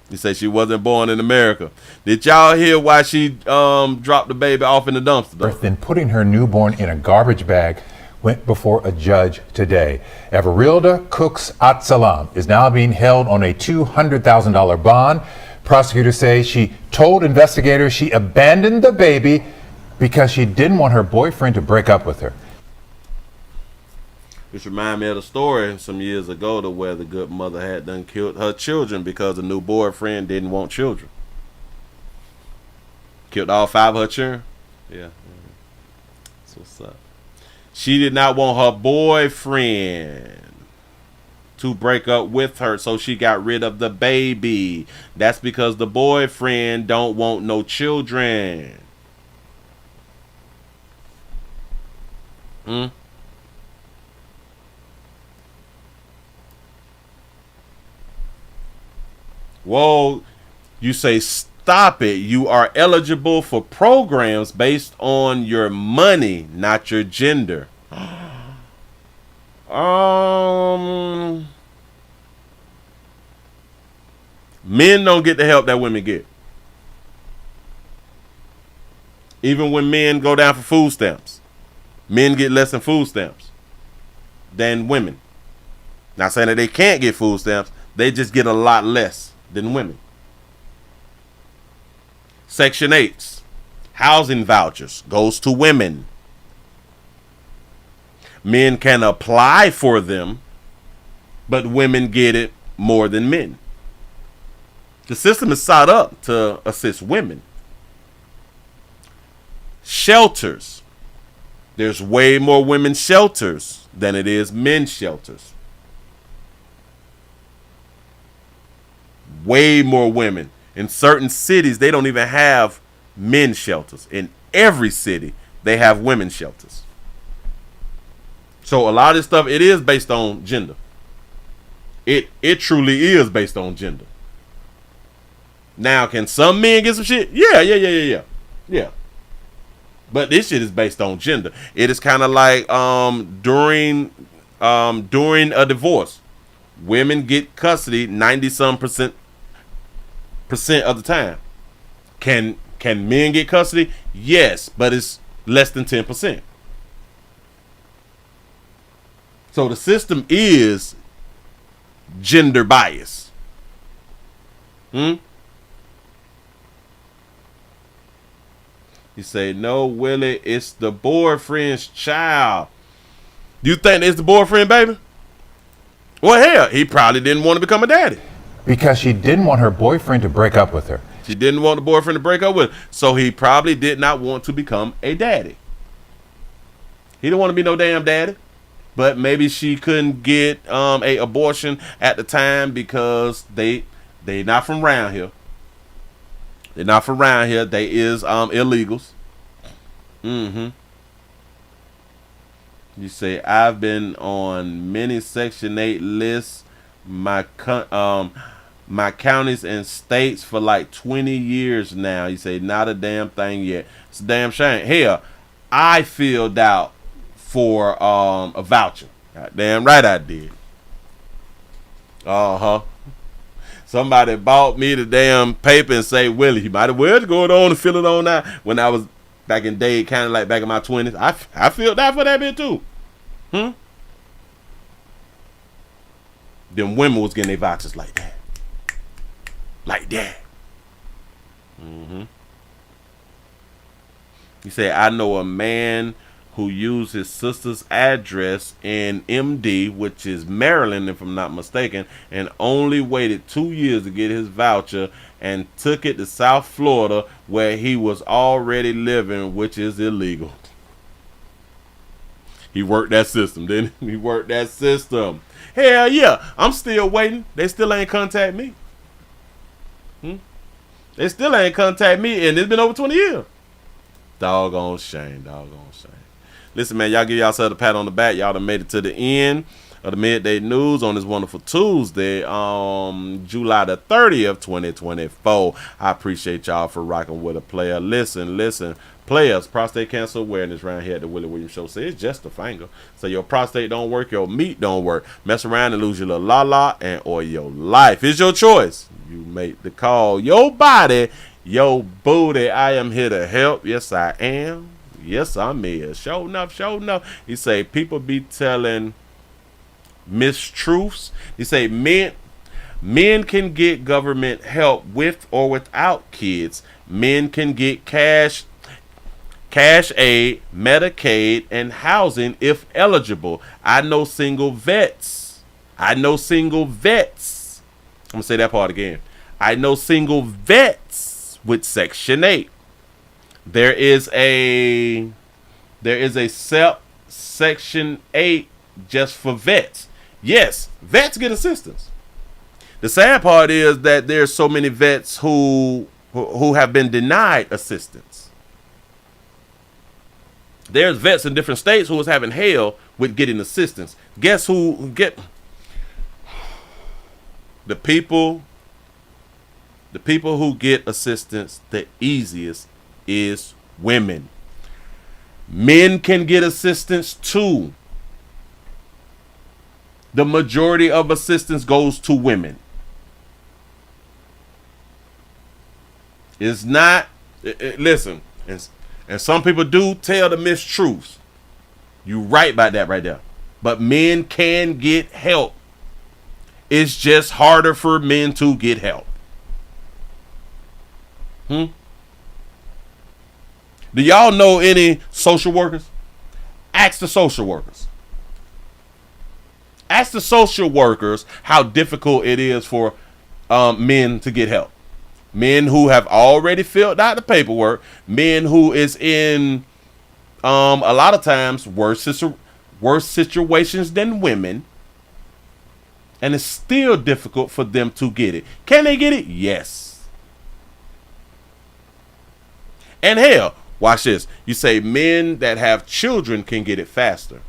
You say she wasn't born in America. Did y'all hear why she dropped the baby off in the dumpster, though? Then putting her newborn in a garbage bag went before a judge today. Everilda Cooks Atsalam is now being held on a $200,000 bond. Prosecutors say she told investigators she abandoned the baby because she didn't want her boyfriend to break up with her. This reminds me of the story some years ago to where the good mother had done killed her children because the new boyfriend didn't want children. Killed all 5 of her children. Yeah. That's what's up. She did not want her boyfriend to break up with her, so she got rid of the baby. That's because the boyfriend don't want no children. Whoa, you say stop it. You are eligible for programs based on your money, not your gender. Men don't get the help that women get. Even when men go down for food stamps, men get less than food stamps than women. Not saying that they can't get food stamps, they just get a lot less than women. Section 8's housing vouchers goes to women. Men can apply for them, but women get it more than men. The system is set up to assist women. Shelters. There's way more women's shelters than it is men's shelters. Way more women. In certain cities, they don't even have men's shelters. In every city, they have women's shelters. So a lot of this stuff, it is based on gender. It truly is based on gender. Now, can some men get some shit? Yeah. But this shit is based on gender. It is kind of like during a divorce, women get custody 90-some percent of the time. Can men get custody? Yes, but it's less than 10%. So the system is gender bias. You say, no, Willie, it's the boyfriend's child. You think it's the boyfriend, baby? Well, hell, he probably didn't want to become a daddy. Because she didn't want her boyfriend to break up with her. She didn't want the boyfriend to break up with her. So he probably did not want to become a daddy. He didn't want to be no damn daddy. But maybe she couldn't get a abortion at the time because they not from around here. They're not from around here. They is illegals. You say, I've been on many Section 8 lists, my counties and states for like 20 years now. You say, not a damn thing yet. It's a damn shame. Hell, I filled out for a voucher. Damn right I did. Somebody bought me the damn paper and say, Willie, you might as well go on and fill it on now. When I was back in Dade, kind of like back in my 20s, I filled out for that bit too. Them women was getting their vouchers like that. Like that. You say, I know a man who used his sister's address in MD, which is Maryland, if I'm not mistaken, and only waited 2 years to get his voucher and took it to South Florida where he was already living, which is illegal. He worked that system, didn't he? He worked that system. Hell yeah, I'm still waiting. They still ain't contact me. They still ain't contact me, and it's been over 20 years. Doggone shame, doggone shame. Listen, man, y'all give yourself a pat on the back. Y'all done made it to the end of the Midday News on this wonderful Tuesday, July the 30th, 2024. I appreciate y'all for rocking with a player. Listen. Players, prostate cancer awareness around here at the Willie Williams Show. Say it's just a finger. So your prostate don't work, your meat don't work. Mess around and lose your little la-la and or your life. It's your choice. You make the call. Your body, your booty. I am here to help. Yes, I am. Yes, I'm here. Show enough. He say people be telling mistruths. He say men can get government help with or without kids. Men can get cash aid, Medicaid, and housing if eligible. I know single vets. I'm going to say that part again. I know single vets with Section 8. There is a Section 8 just for vets. Yes, vets get assistance. The sad part is that there's so many vets who have been denied assistance. There's vets in different states who was having hell with getting assistance. Guess who get the people who get assistance the easiest is women. Men can get assistance too. The majority of assistance goes to women. It's not listen. And some people do tell the mistruths. You right about that right there. But men can get help. It's just harder for men to get help. Do y'all know any social workers? Ask the social workers. Ask the social workers how difficult it is for men to get help. Men who have already filled out the paperwork, men who is in a lot of times worse situations than women, and it's still difficult for them to get it. Can they get it? Yes. And hell, watch this. You say men that have children can get it faster.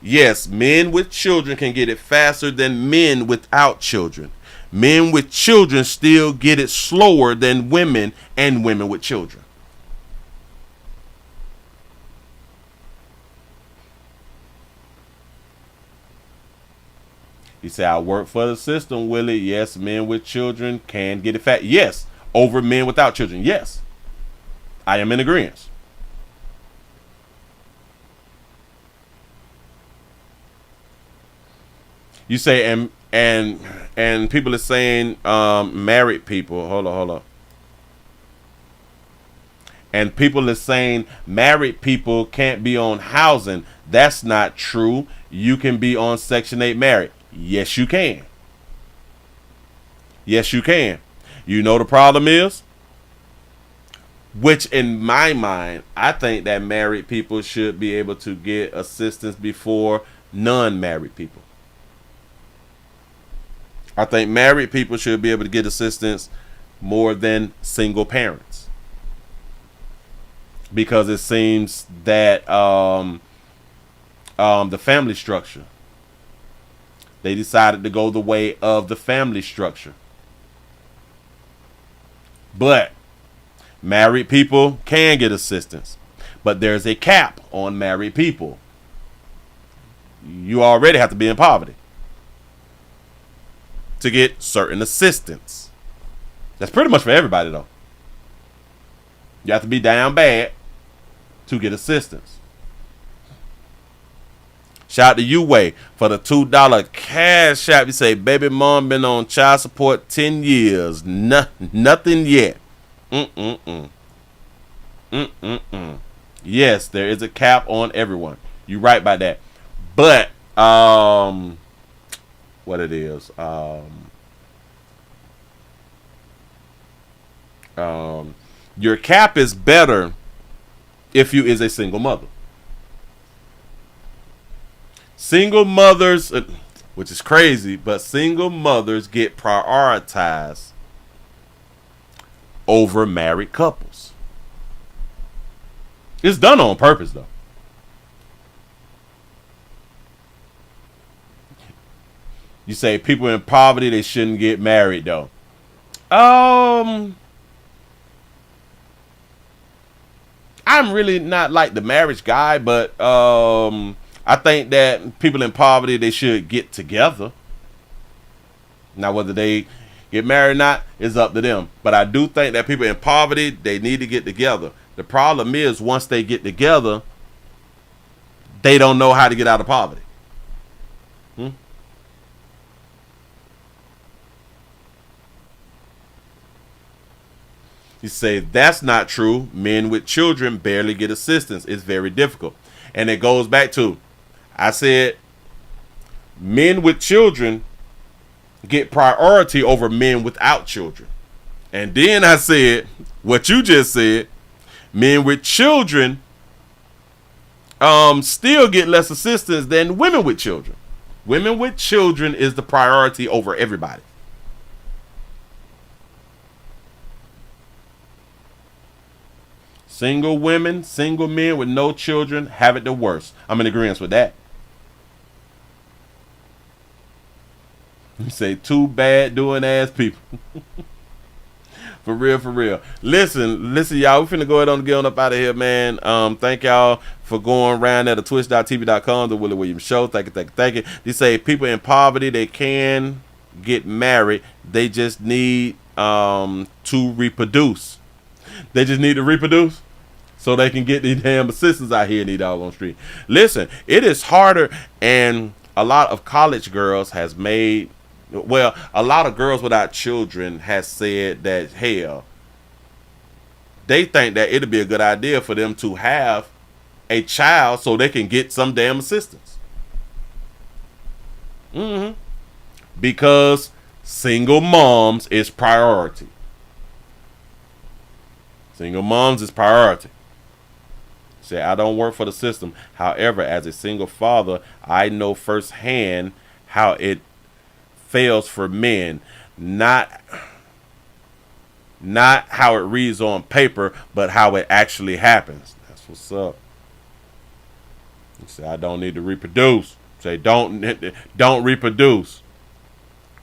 Yes, men with children can get it faster than men without children. Men with children still get it slower than women and women with children. He said, I work for the system, Willie. Yes, men with children can get it fast. Yes, over men without children. Yes, I am in agreement. You say, and people are saying married people. Hold on. And people are saying married people can't be on housing. That's not true. You can be on Section 8 married. Yes, you can. Yes, you can. You know the problem is? Which in my mind, I think that married people should be able to get assistance before non-married people. I think married people should be able to get assistance more than single parents. Because it seems that the family structure, they decided to go the way of the family structure. But married people can get assistance. But there's a cap on married people. You already have to be in poverty to get certain assistance. That's pretty much for everybody though. You have to be down bad to get assistance. Shout out to U-Way for the $2 cash app. You say, baby mom been on child support 10 years. Nothing yet. Yes, there is a cap on everyone. You right about that. But what it is, your cap is better if you is a single mother. Single mothers, which is crazy, but single mothers get prioritized over married couples. It's done on purpose though. You say people in poverty, they shouldn't get married though. I'm really not like the marriage guy, but I think that people in poverty, they should get together. Now, whether they get married or not is up to them. But I do think that people in poverty, they need to get together. The problem is once they get together, they don't know how to get out of poverty. You say that's not true. Men with children barely get assistance. It's very difficult. And it goes back to, I said, men with children get priority over men without children. And then I said what you just said, men with children still get less assistance than women with children. Women with children is the priority over everybody. Single women, single men with no children have it the worst. I'm in agreement with that. You say too bad doing ass people. For real, for real. Listen, y'all. We finna go ahead and get on up out of here, man. Thank y'all for going around at the twitch.tv.com, the Willie Williams Show. Thank you. They say people in poverty, they can get married. They just need to reproduce. They just need to reproduce so they can get these damn assistants out here in these doggone street. Listen, it is harder, and a lot of college girls has made, well, a lot of girls without children has said that, hell, they think that it'd be a good idea for them to have a child so they can get some damn assistance. Because single moms is priority. Single moms is priority. Say, I don't work for the system. However, as a single father, I know firsthand how it fails for men. Not how it reads on paper, but how it actually happens. That's what's up. You say, I don't need to reproduce. Say, don't reproduce.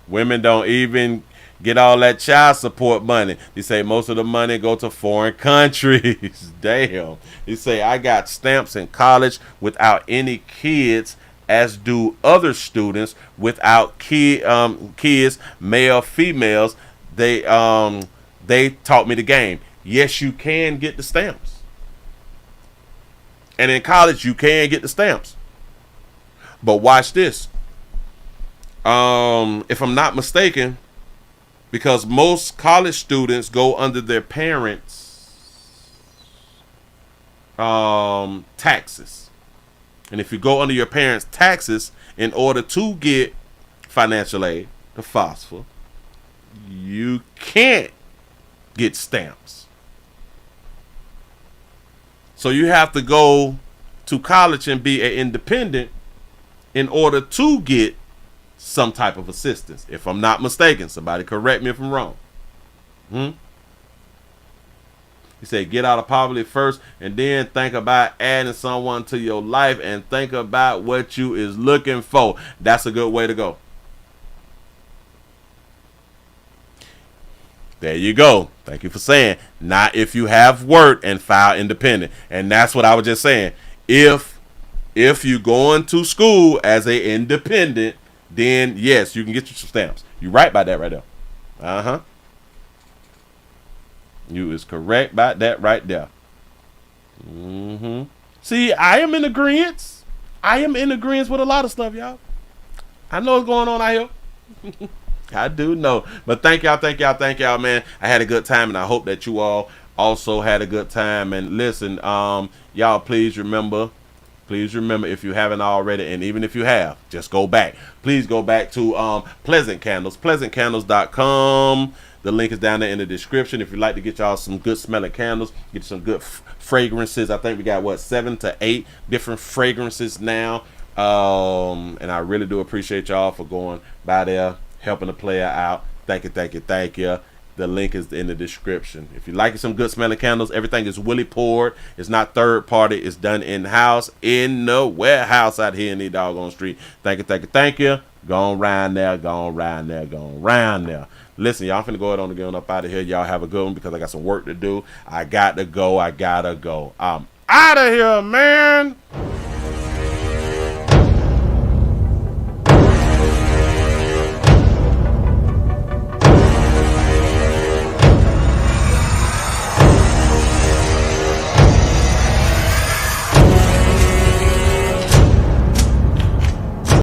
Women don't even get all that child support money. They say most of the money go to foreign countries. Damn. They say I got stamps in college without any kids, as do other students without kids, male, females. They taught me the game. Yes, you can get the stamps. And in college, you can get the stamps. But watch this. If I'm not mistaken, because most college students go under their parents' taxes. And if you go under your parents' taxes, in order to get financial aid, the FOSFA, you can't get stamps. So you have to go to college and be an independent in order to get some type of assistance. If I'm not mistaken, somebody correct me if I'm wrong. He said, get out of poverty first and then think about adding someone to your life and think about what you is looking for. That's a good way to go. There you go. Thank you for saying. Not if you have work and file independent. And that's what I was just saying. If you going to school as a independent, then yes, you can get you some stamps. You right about that right there. You is correct about that right there. See, I am in agreement. I am in agreement with a lot of stuff, y'all. I know what's going on out here. I do know. But thank y'all, man. I had a good time, and I hope that you all also had a good time. And listen, y'all, please remember, if you haven't already, and even if you have, just go back. Please go back to Pleasant Candles, pleasantcandles.com. The link is down there in the description. If you'd like to get y'all some good smelling candles, get some good fragrances. I think we got, 7 to 8 different fragrances now. And I really do appreciate y'all for going by there, helping the player out. Thank you. The link is in the description. If you like some good smelling candles, everything is Willie poured. It's not third party. It's done in-house, in the warehouse out here in the doggone street. Thank you. Go around there, go around there, go around there. Listen, y'all finna go ahead on and get up out of here. Y'all have a good one because I got some work to do. I got to go. I'm out of here, man.